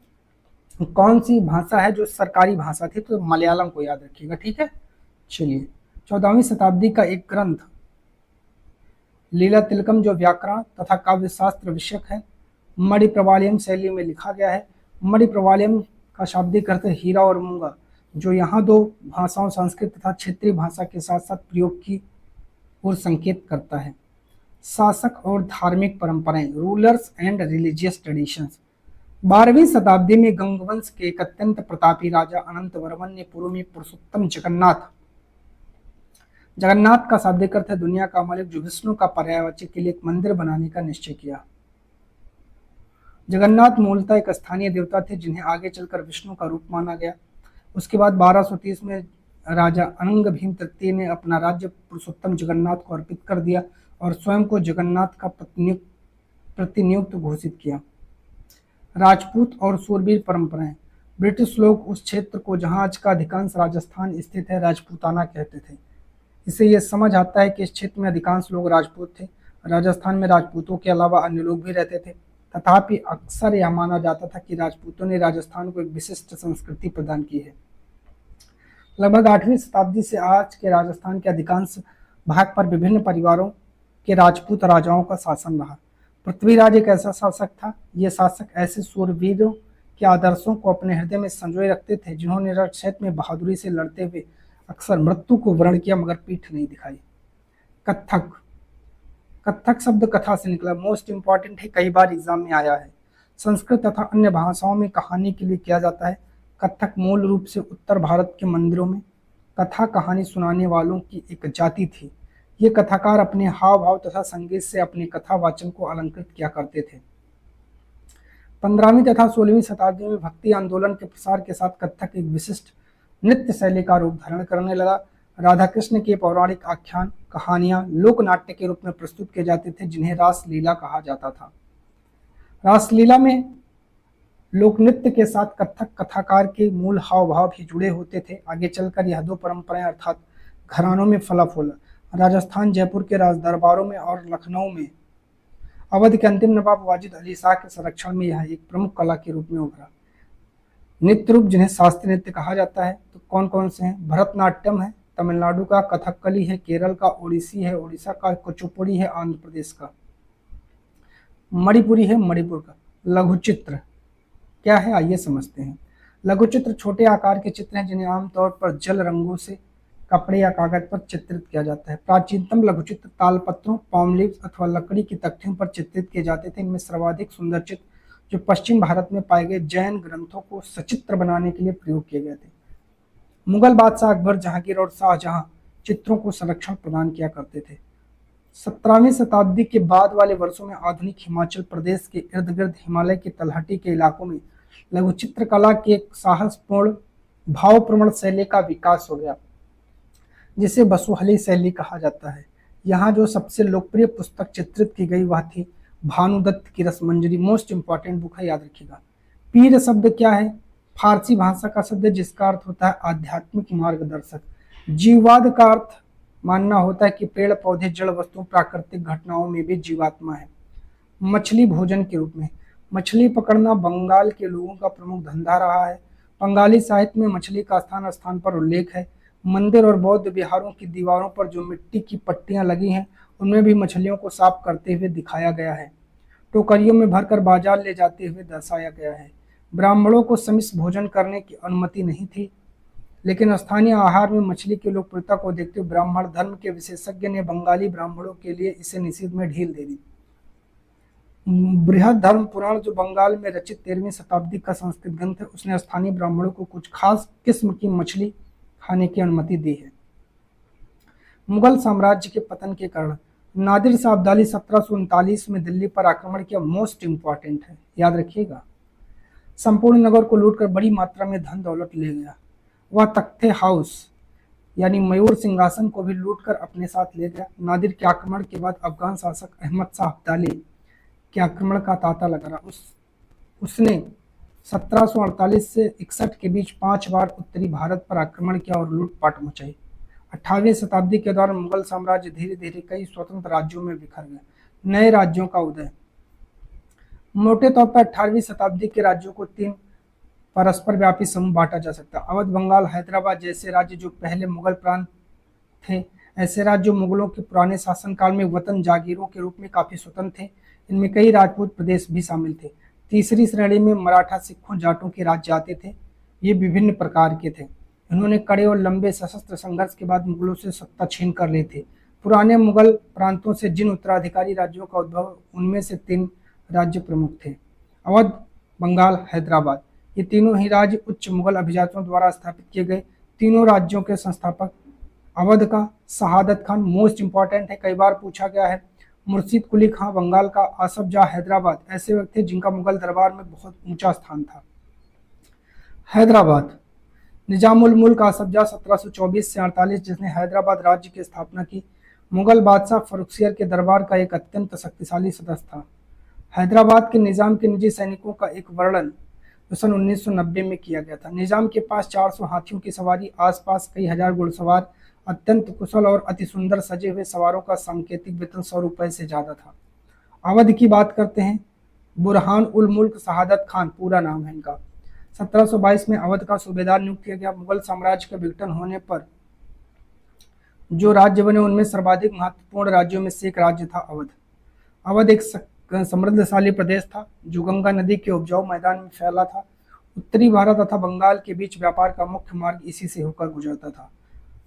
कौन सी भाषा है जो सरकारी भाषा थी, तो मलयालम को याद रखिएगा। ठीक है, चलिए 14वीं शताब्दी का एक ग्रंथ लीला तिलकम जो व्याकरण तथा काव्य शास्त्र विषयक है, मणिप्रवालयम शैली में लिखा गया है। मणिप्रवालयम का शाब्दिक अर्थ हीरा और मूंगा, जो यहाँ दो भाषाओं संस्कृत तथा क्षेत्रीय भाषा के साथ साथ प्रयोग की ओर संकेत करता है। शासक और धार्मिक परंपराएं, रूलर्स एंड रिलीजियस ट्रेडिशंस। 12वीं शताब्दी में गंगवंश के एक अत्यंत प्रतापी राजा अनंत वर्मन ने पूर्व में पुरुषोत्तम जगन्नाथ का शाब्दिक अर्थ है दुनिया का मालिक, जो विष्णु का पर्यायवाची के लिए एक मंदिर बनाने का निश्चय किया। जगन्नाथ मूलतः एक स्थानीय देवता थे जिन्हें आगे चलकर विष्णु का रूप माना गया। उसके बाद 1230 में राजा अनंग भीम तृतीय ने अपना राज्य पुरुषोत्तम जगन्नाथ को अर्पित कर दिया और स्वयं को जगन्नाथ का प्रतिनियुक्त घोषित किया। राजपूत और शूरवीर परंपराएं। ब्रिटिश लोग उस क्षेत्र को जहां आज का अधिकांश राजस्थान स्थित है राजपूताना कहते थे। इससे यह समझ आता है कि इस क्षेत्र में अधिकांश लोग राजपूत थे। राजस्थान में राजपूतों के अलावा अन्य लोग भी रहते थे। तथापि अक्सर यह माना जाता था कि राजपूतों ने राजस्थान को एक विशिष्ट संस्कृति प्रदान की है। लगभग 8वीं शताब्दी से आज के राजस्थान के अधिकांश भाग पर विभिन्न परिवारों के राजपूत राजाओं का शासन रहा। पृथ्वीराज एक ऐसा शासक था। ये शासक ऐसे शूरवीरों के आदर्शों को अपने हृदय में संजोए रखते थे जिन्होंने रणक्षेत्र में बहादुरी से लड़ते हुए अक्सर मृत्यु को वर्ण किया मगर पीठ नहीं दिखाई। कत्थक शब्द कथा से निकला। मोस्ट इंपॉर्टेंट है, कई बार एग्जाम में आया है। संस्कृत तथा अन्य भाषाओं में कहानी के लिए किया जाता है। कत्थक मूल रूप से उत्तर भारत के मंदिरों में कथा कहानी सुनाने वालों की एक जाति थी। ये कथाकार अपने हाव भाव तथा संगीत से अपने कथा वाचन को अलंकृत किया करते थे। 15वीं तथा 16वीं शताब्दी में भक्ति आंदोलन के प्रसार के साथ कत्थक एक विशिष्ट नृत्य शैली का रूप धारण करने लगा। राधा कृष्ण के पौराणिक आख्यान कहानियां लोक नाट्य के रूप में प्रस्तुत किए जाते थे जिन्हें रासलीला कहा जाता था। रासलीला में लोक नृत्य के साथ कत्थक कथाकार के मूल हाव भाव भी जुड़े होते थे। आगे चलकर यह दो परंपराएं अर्थात घरानों में फला फूला। राजस्थान, जयपुर के राज दरबारों में और लखनऊ में अवध के अंतिम नवाब वाजिद अली शाह के संरक्षण में यह एक प्रमुख कला के रूप में उभरा। नृत्य रूप जिन्हें शास्त्रीय नृत्य कहा जाता है तो कौन कौन से हैं? भरतनाट्यम है तमिलनाडु का, कथकली है केरल का, ओडिसी है उड़ीसा का, कुचिपुड़ी है आंध्र प्रदेश का, मणिपुरी है मणिपुर का। लघु चित्र क्या है आइए समझते हैं। लघु चित्र छोटे आकार के चित्र हैं जिन्हें आमतौर पर जल रंगों से कपड़े या कागज पर चित्रित किया जाता है। प्राचीनतम लघु चित्र तालपत्रों, पाम लीव्स अथवा लकड़ी की तख्तियों पर चित्रित किए जाते थे। इनमें सर्वाधिक सुंदर चित्र जो पश्चिम भारत में पाए गए जैन ग्रंथों को सचित्र बनाने के लिए प्रयोग किए गए थे। मुगल बादशाह अकबर, जहांगीर और शाहजहां चित्रों को संरक्षण प्रदान किया करते थे। 17वीं शताब्दी के बाद वाले वर्षों में आधुनिक हिमाचल प्रदेश के इर्द गिर्द हिमालय की तलहटी के इलाकों में लघु चित्रकला के एक साहसपूर्ण भावप्रवण शैली का विकास हो गया जिसे बसुहली शैली कहा जाता है। यहाँ जो सबसे लोकप्रिय पुस्तक चित्रित की गई वह थी भानुदत्त की रसमंजरी। मोस्ट इंपॉर्टेंट बुक है, याद रखिएगा। पीर शब्द क्या है? फारसी भाषा का शब्द है जिसका अर्थ होता है आध्यात्मिक मार्गदर्शक। जीववाद का अर्थ मानना होता है कि पेड़ पौधे, जड़ वस्तुओं, प्राकृतिक घटनाओं में भी जीवात्मा है। मछली भोजन के रूप में मछली पकड़ना बंगाल के लोगों का प्रमुख धंधा रहा है। बंगाली साहित्य में मछली का स्थान स्थान पर उल्लेख है। मंदिर और बौद्ध विहारों की दीवारों पर जो मिट्टी की पट्टियां लगी हैं उनमें भी मछलियों को साफ करते हुए दिखाया गया है। टोकरियों में भरकर बाजार ले जाते हुए दर्शाया गया है। ब्राह्मणों को समिश्र भोजन करने की अनुमति नहीं थी, लेकिन स्थानीय आहार में मछली की लोकप्रियता को देखते हुए ब्राह्मण धर्म के विशेषज्ञ ने बंगाली ब्राह्मणों के लिए इसे निषेध में ढील दे दी। बृहद धर्म पुराण जो बंगाल में रचित 13वीं शताब्दी का संस्कृत ग्रंथ है, उसने स्थानीय ब्राह्मणों को कुछ खास किस्म की मछली खाने की अनुमति दी है। मुगल साम्राज्य के पतन के कारण नादिर शाह अब्दाली 1739 में दिल्ली पर आक्रमण किया। मोस्ट इंपॉर्टेंट है, याद रखिएगा। संपूर्ण नगर को लूटकर बड़ी मात्रा में धन दौलत ले गया। वह तख्ते हाउस यानी मयूर सिंहासन को भी लूटकर अपने साथ ले गया। नादिर के आक्रमण के बाद अफगान शासक अहमद शाह अब्दाली के आक्रमण का तांता लगा। उसने 1748 से 61 के बीच 5 बार उत्तरी भारत पर आक्रमण किया और लूटपाट मचाई। 18वीं शताब्दी के दौरान मुगल साम्राज्य धीरे धीरे कई स्वतंत्र राज्यों में बिखर गया। नए राज्यों का उदय। मोटे तौर पर 18वीं शताब्दी के राज्यों को 3 परस्पर व्यापी समूह बांटा जा सकता है। अवध, बंगाल, हैदराबाद जैसे राज्य जो पहले मुगल प्रांत थे। ऐसे राज्य जो मुगलों के पुराने शासनकाल में वतन जागीरों के रूप में काफी स्वतंत्र थे। इनमें कई राजपूत प्रदेश भी शामिल थे। तीसरी श्रेणी में मराठा, सिखों, जाटों के राज्य आते थे। ये विभिन्न प्रकार के थे। इन्होंने कड़े और लंबे सशस्त्र संघर्ष के बाद मुगलों से सत्ता छीन कर ली थी। पुराने मुगल प्रांतों से जिन उत्तराधिकारी राज्यों का उद्भव, उनमें से 3 राज्य प्रमुख थे: अवध, बंगाल, हैदराबाद। ये तीनों ही राज्य उच्च मुगल अभिजातों द्वारा स्थापित किए गए। तीनों राज्यों के संस्थापक अवध का शहादत खान मोस्ट इंपॉर्टेंट है, कई बार पूछा गया है। मुर्शिद कुली खां बंगाल का, आसफ जाह हैदराबाद ऐसे व्यक्ति थे जिनका मुगल दरबार में बहुत ऊंचा स्थान था। हैदराबाद निजामुल मुल्क आसफ जाह 1724 से 48 जिसने हैदराबाद राज्य की स्थापना की। मुगल बादशाह फरुखसियर के दरबार का एक अत्यंत शक्तिशाली सदस्य था। हैदराबाद के निजाम के निजी सैनिकों का एक वर्णन जो सन 1990 में किया गया था। निजाम के पास 400 हाथियों की सवारी, आसपास कई हजार घुड़सवार, अत्यंत कुशल और अति सुंदर सजे हुए सवारों का सांकेतिक वेतन 100 रुपए से ज्यादा था। अवध की बात करते हैं। बुरहान उल मुल्क शहादत खान पूरा नाम है इनका। 1722 में अवध का सूबेदार नियुक्त किया गया। मुगल साम्राज्य के विघटन होने पर जो राज्य बने उनमें सर्वाधिक महत्वपूर्ण राज्यों में से एक राज्य था अवध। अवध एक समृद्धशाली प्रदेश था जो गंगा नदी के उपजाऊ मैदान में फैला था। उत्तरी भारत तथा बंगाल के बीच व्यापार का मुख्य मार्ग इसी से होकर गुजरता था।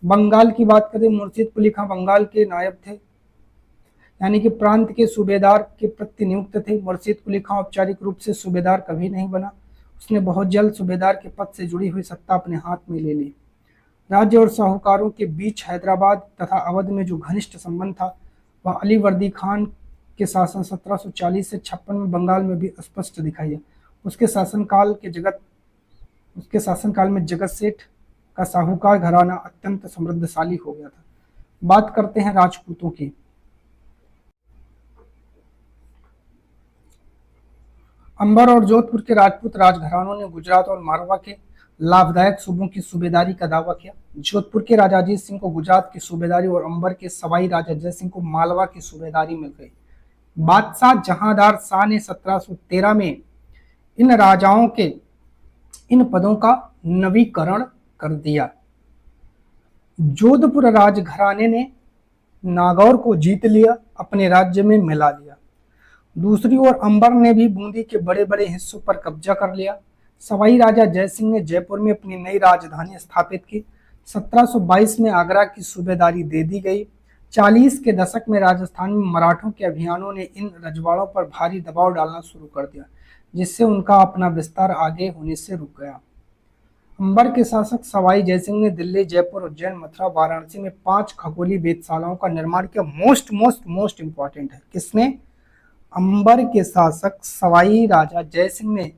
बंगाल की बात करें, मुर्शिद कुली खां बंगाल के नायब थे, यानी कि प्रांत के सूबेदार के प्रति नियुक्त थे। मुर्शिद कुली खां औपचारिक रूप से सूबेदार कभी नहीं बना। उसने बहुत जल्द सूबेदार के पद से जुड़ी हुई सत्ता अपने हाथ में ले ली। राज्य और साहूकारों के बीच हैदराबाद तथा अवध में जो घनिष्ठ संबंध था वह अली वर्दी खान के शासन 1740 से 56 में बंगाल में भी स्पष्ट दिखाई है। उसके शासनकाल में जगत सेठ का साहूकार घराना अत्यंत समृद्धशाली हो गया था। बात करते हैं राजपूतों की। अंबर और जोधपुर के राजपूत राजघरानों ने गुजरात और मारवा के लाभदायक सूबों की सूबेदारी का दावा किया। जोधपुर के राजा अजीत सिंह को गुजरात की सूबेदारी और अंबर के सवाई राजा जय सिंह को मालवा की सूबेदारी मिल गई। बादशाह जहांदार शाह ने 1713 में इन राजाओं के इन पदों का नवीकरण कर दिया। जोधपुर राजघराने ने नागौर को जीत लिया, अपने राज्य में मिला लिया। दूसरी ओर अंबर ने भी बूंदी के बड़े बड़े हिस्सों पर कब्जा कर लिया। सवाई राजा जय सिंह ने जयपुर में अपनी नई राजधानी स्थापित की। 1722 में आगरा की सूबेदारी दे दी गई। 40 के दशक में राजस्थान में मराठों के अभियानों ने इन रजवाड़ों पर भारी दबाव डालना शुरू कर दिया, जिससे उनका अपना विस्तार आगे होने से रुक गया। अंबर के शासक सवाई जयसिंह ने दिल्ली, जयपुर, उज्जैन, मथुरा, वाराणसी में 5 खगोलीय वेधशालाओं का निर्माण किया। मोस्ट इंपॉर्टेंट है। किसने? अंबर के शासक सवाई राजा जयसिंह ने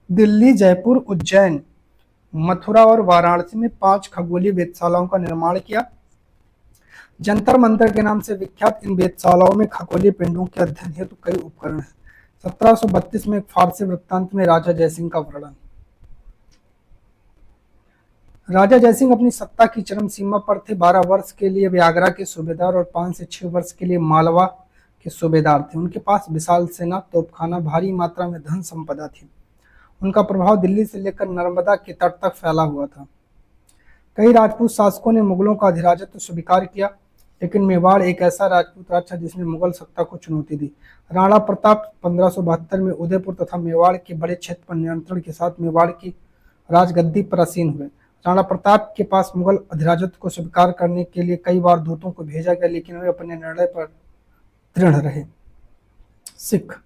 दिल्ली, जयपुर, उज्जैन, मथुरा और वाराणसी में 5 खगोलीय वेधशालाओं का निर्माण किया। जंतर मंतर के नाम से विख्यात इन वेधशालाओं में खगोलीय पिंडों के अध्ययन हेतु कई उपकरण हैं। 1732 में एक फारसी वृत्तांत में राजा जयसिंह का वर्णन। राजा जयसिंह अपनी सत्ता की चरम सीमा पर थे। 12 वर्ष के लिए वे आगरा के सूबेदार और 5 से 6 वर्ष के लिए मालवा के सूबेदार थे। उनके पास विशाल सेना, तोपखाना, भारी मात्रा में धन संपदा थी। उनका प्रभाव दिल्ली से लेकर नर्मदा के तट तक फैला हुआ था। कई राजपूत शासकों ने मुगलों का अधिराजत्व स्वीकार किया, लेकिन मेवाड़ एक ऐसा राजपूत राज था जिसने मुगल सत्ता को चुनौती दी। राणा प्रताप 1572 में उदयपुर तथा मेवाड़ के बड़े क्षेत्र पर नियंत्रण के साथ मेवाड़ की राजगद्दी पर आसीन हुए। राणा प्रताप के पास मुगल अधिराजत्व को स्वीकार करने के लिए कई बार दूतों को भेजा गया, लेकिन वे अपने निर्णय पर दृढ़ रहे। सिख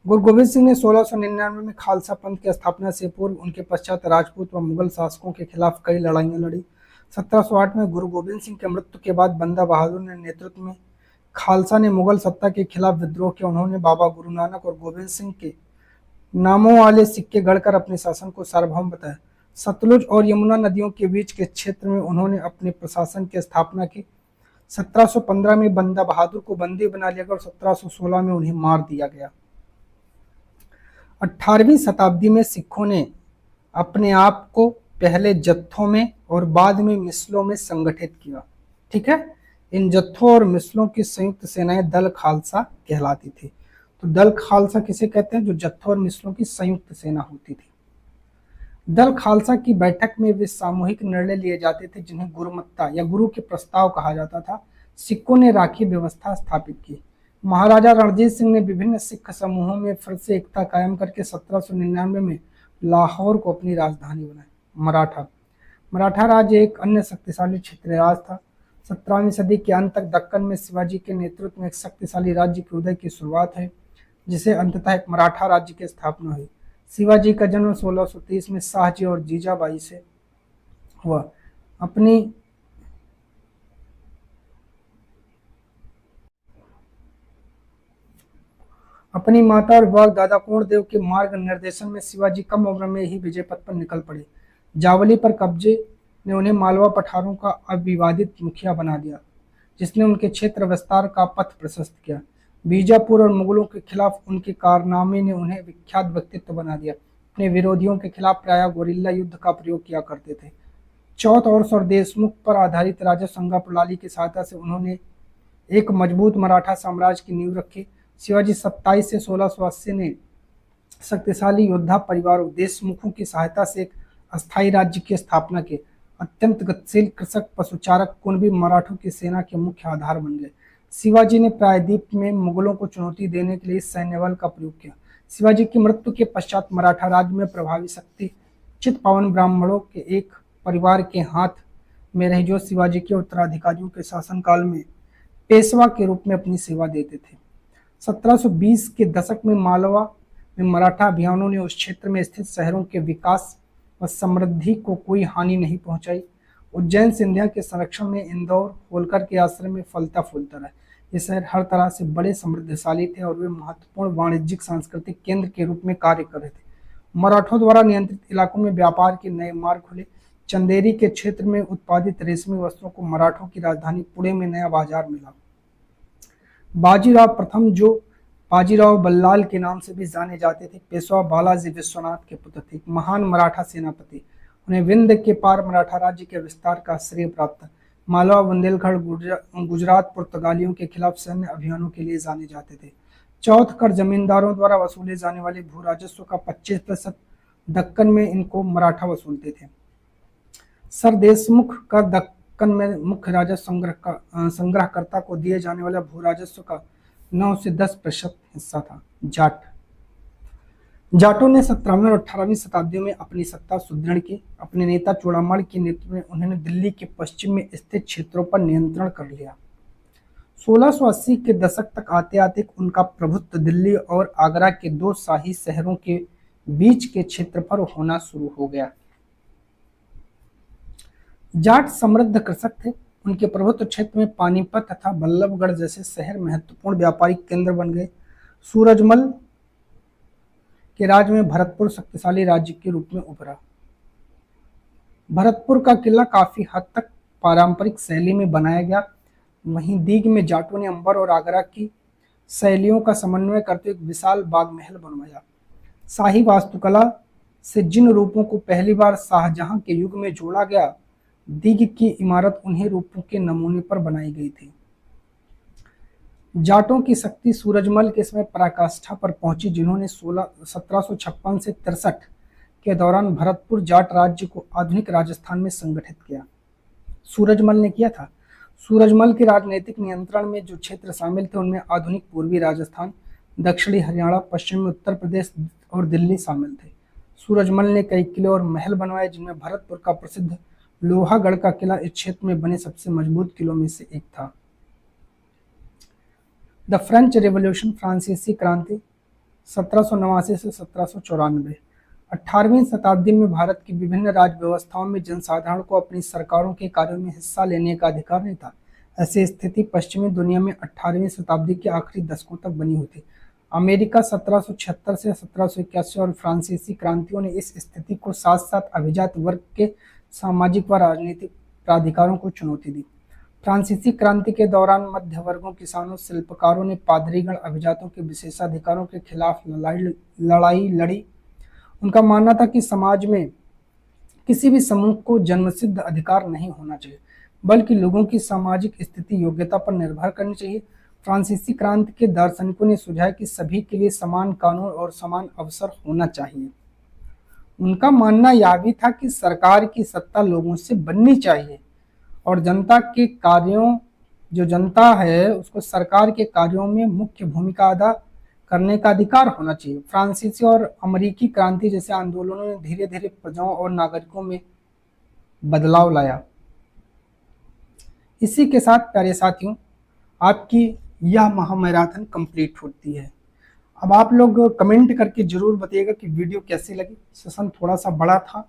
गुरु गोविंद सिंह ने 1699 में खालसा पंथ की स्थापना से पूर्व उनके पश्चात राजपूत व मुगल शासकों के खिलाफ कई लड़ाइयां लड़ी। 1708 में गुरु गोविंद सिंह के मृत्यु के बाद बंदा बहादुर ने नेतृत्व में खालसा ने मुगल सत्ता के खिलाफ विद्रोह किया। उन्होंने बाबा गुरु नानक और गोविंद सिंह के नामों वाले सिक्के गढ़कर अपने शासन को सार्वभौम बताया। सतलुज और यमुना नदियों के बीच के क्षेत्र में उन्होंने अपने प्रशासन की स्थापना की। 1715 में बंदा बहादुर को बंदी बना लिया गया और 1716 में उन्हें मार दिया गया। 18वीं शताब्दी में सिखों ने अपने आप को पहले जत्थों में और बाद में मिसलों में संगठित किया। ठीक है, इन जत्थों और मिसलों की संयुक्त सेनाएं दल खालसा कहलाती थी। तो दल खालसा किसे कहते हैं? जो जत्थों और मिसलों की संयुक्त सेना होती थी। दल खालसा की बैठक में वे सामूहिक निर्णय लिए जाते थे जिन्हें गुरुमत्ता या गुरु के प्रस्ताव कहा जाता था। सिखों ने राखी व्यवस्था स्थापित की। महाराजा रणजीत सिंह ने विभिन्न सिख समूहों में फिर से एकता कायम करके 1799 में लाहौर को अपनी राजधानी बनाई। मराठा राज्य एक अन्य शक्तिशाली क्षेत्रीय राज था। 17वीं सदी के अंत तक दक्कन में शिवाजी के नेतृत्व में एक शक्तिशाली राज्य के उदय की शुरुआत है, जिसे अंततः एक मराठा राज्य की स्थापना हुई। शिवाजी का जन्म 1630 में शाहजी और जीजाबाई से हुआ। अपनी माता और बाग दादा पूर्णदेव के मार्ग निर्देशन में शिवाजी कम उम्र में ही विजय पथ पर निकल पड़े। जावली पर कब्जे ने उन्हें मालवा पठारों का अविवादित मुखिया बना दिया, जिसने उनके क्षेत्र विस्तार का पथ प्रशस्त किया। बीजापुर और मुगलों के खिलाफ उनके कारनामे ने उन्हें विख्यात व्यक्तित्व बना दिया। अपने विरोधियों के खिलाफ प्रायः गोरिल्ला युद्ध का प्रयोग किया करते थे। चौथ और देशमुख पर आधारित राजा संगा प्रणाली की सहायता से उन्होंने एक मजबूत मराठा साम्राज्य की नींव रखी। शिवाजी 27 से 1680 ने शक्तिशाली योद्धा परिवारों देशमुखों की सहायता से एक अस्थायी राज्य की स्थापना की। अत्यंत गतिशील कृषक पशुचारक कुणबी मराठों की सेना के मुख्य आधार बन गए। शिवाजी ने प्रायद्वीप में मुगलों को चुनौती देने के लिए सैन्य बल का प्रयोग किया। शिवाजी की मृत्यु के पश्चात मराठा राज्य में प्रभावी शक्ति चित्पावन ब्राह्मणों के एक परिवार के हाथ में रही, जो शिवाजी के उत्तराधिकारियों के शासनकाल में पेशवा के रूप में अपनी सेवा देते थे। 1720 के दशक में मालवा में मराठा अभियानों ने उस क्षेत्र में स्थित शहरों के विकास व समृद्धि को कोई हानि नहीं पहुंचाई। उज्जैन सिंधिया के संरक्षण में इंदौर होलकर के आश्रय में फलता फूलता रहा। ये शहर हर तरह से बड़े समृद्धशाली थे और वे महत्वपूर्ण वाणिज्यिक सांस्कृतिक केंद्र के रूप में कार्य कर रहे थे। मराठों द्वारा नियंत्रित इलाकों में व्यापार के नए मार्ग खुले। चंदेरी के क्षेत्र में उत्पादित रेशमी वस्त्रों को मराठों की राजधानी पुणे में नया बाजार मिला। बाजीराव प्रथम, जो बाजीराव बल्लाल के नाम से भी जाने जाते थे। पेशवा बालाजी विश्वनाथ के पुत्र थे, महान मराठा सेनापति। उन्हें विंध्य के पार मराठा राज्य के विस्तार का श्रेय प्राप्त। मालवा बुंदेलखंड गुजरात पुर्तगालियों के खिलाफ सैन्य अभियानों के लिए जाने जाते थे। चौथ कर जमींदारों द्वारा वसूले जाने वाले भू राजस्व का 25%, दक्कन में इनको मराठा वसूलते थे। सर देशमुख का दक्कन में मुख्य राजस्व संग्रहकर्ता को दिए जाने वाला भू राजस्व का 9 से 10% हिस्सा था। जाटों ने 17वीं और 18वीं शताब्दियों में अपनी सत्ता सुदृढ़ की। अपने नेता चूड़ामल के नेतृत्व में उन्होंने दिल्ली के पश्चिम में स्थित क्षेत्रों पर नियंत्रण कर लिया। 1680 के दशक तक आते आते उनका प्रभुत्व दिल्ली और आगरा के दो शाही शहरों के बीच के क्षेत्र पर होना शुरू हो गया। जाट समृद्ध कृषक थे। उनके प्रभुत्व क्षेत्र में पानीपत तथा बल्लभगढ़ जैसे शहर महत्वपूर्ण व्यापारिक केंद्र बन गए। सूरजमल के राज्य में भरतपुर शक्तिशाली राज्य के रूप में उभरा। भरतपुर का किला काफी हद तक पारंपरिक शैली में बनाया गया। वहीं दीग में जाटों ने अंबर और आगरा की शैलियों का समन्वय करते हुए एक विशाल बाग महल बनवाया। शाही वास्तुकला से जिन रूपों को पहली बार शाहजहां के युग में जोड़ा गया, दीग की इमारत उन्हीं रूपों के नमूने पर बनाई गई थी। जाटों की शक्ति सूरजमल के समय पराकाष्ठा पर पहुंची, जिन्होंने 1756 से 63 के दौरान भरतपुर जाट राज्य को आधुनिक राजस्थान में संगठित किया। सूरजमल ने किया था। सूरजमल के राजनीतिक नियंत्रण में जो क्षेत्र शामिल थे उनमें आधुनिक पूर्वी राजस्थान, दक्षिणी हरियाणा, पश्चिमी उत्तर प्रदेश और दिल्ली शामिल थे। सूरजमल ने कई किले और महल बनवाए, जिनमें भरतपुर का प्रसिद्ध लोहागढ़ का किला इस क्षेत्र में बने सबसे मजबूत किलों में से एक था। द फ्रेंच रेवोल्यूशन, फ्रांसीसी क्रांति 1789 से 1794। 18वीं शताब्दी में भारत की विभिन्न राज्य व्यवस्थाओं में जनसाधारण को अपनी सरकारों के कार्यों में हिस्सा लेने का अधिकार नहीं था। ऐसी स्थिति पश्चिमी दुनिया में 18वीं शताब्दी के आखिरी दशकों तक बनी हुई थी। अमेरिका 1776 से 1781 और फ्रांसीसी क्रांतियों ने इस स्थिति को साथ साथ अभिजात वर्ग के सामाजिक व राजनीतिक प्राधिकारों को चुनौती दी। फ्रांसीसी क्रांति के दौरान मध्य वर्गों, किसानों, शिल्पकारों ने पादरीगण, अभिजातों के विशेषाधिकारों के खिलाफ लड़ाई लड़ी। उनका मानना था कि समाज में किसी भी समूह को जन्मसिद्ध अधिकार नहीं होना चाहिए, बल्कि लोगों की सामाजिक स्थिति योग्यता पर निर्भर करनी चाहिए। फ्रांसीसी क्रांति के दार्शनिकों ने सुझाया कि सभी के लिए समान कानून और समान अवसर होना चाहिए। उनका मानना यह भी था कि सरकार की सत्ता लोगों से बननी चाहिए और जनता के कार्यों, जो जनता है उसको सरकार के कार्यों में मुख्य भूमिका अदा करने का अधिकार होना चाहिए। फ्रांसीसी और अमेरिकी क्रांति जैसे आंदोलनों ने धीरे धीरे प्रजाओं और नागरिकों में बदलाव लाया। इसी के साथ प्यारे साथियों, आपकी यह महामैराथन कंप्लीट होती है। अब आप लोग कमेंट करके जरूर बताइएगा कि वीडियो कैसी लगी। सेशन थोड़ा सा बड़ा था,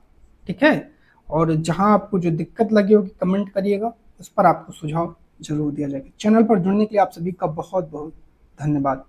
ठीक है, और जहां आपको जो दिक्कत लगी होगी कमेंट करिएगा, उस पर आपको सुझाव जरूर दिया जाएगा। चैनल पर जुड़ने के लिए आप सभी का बहुत बहुत धन्यवाद।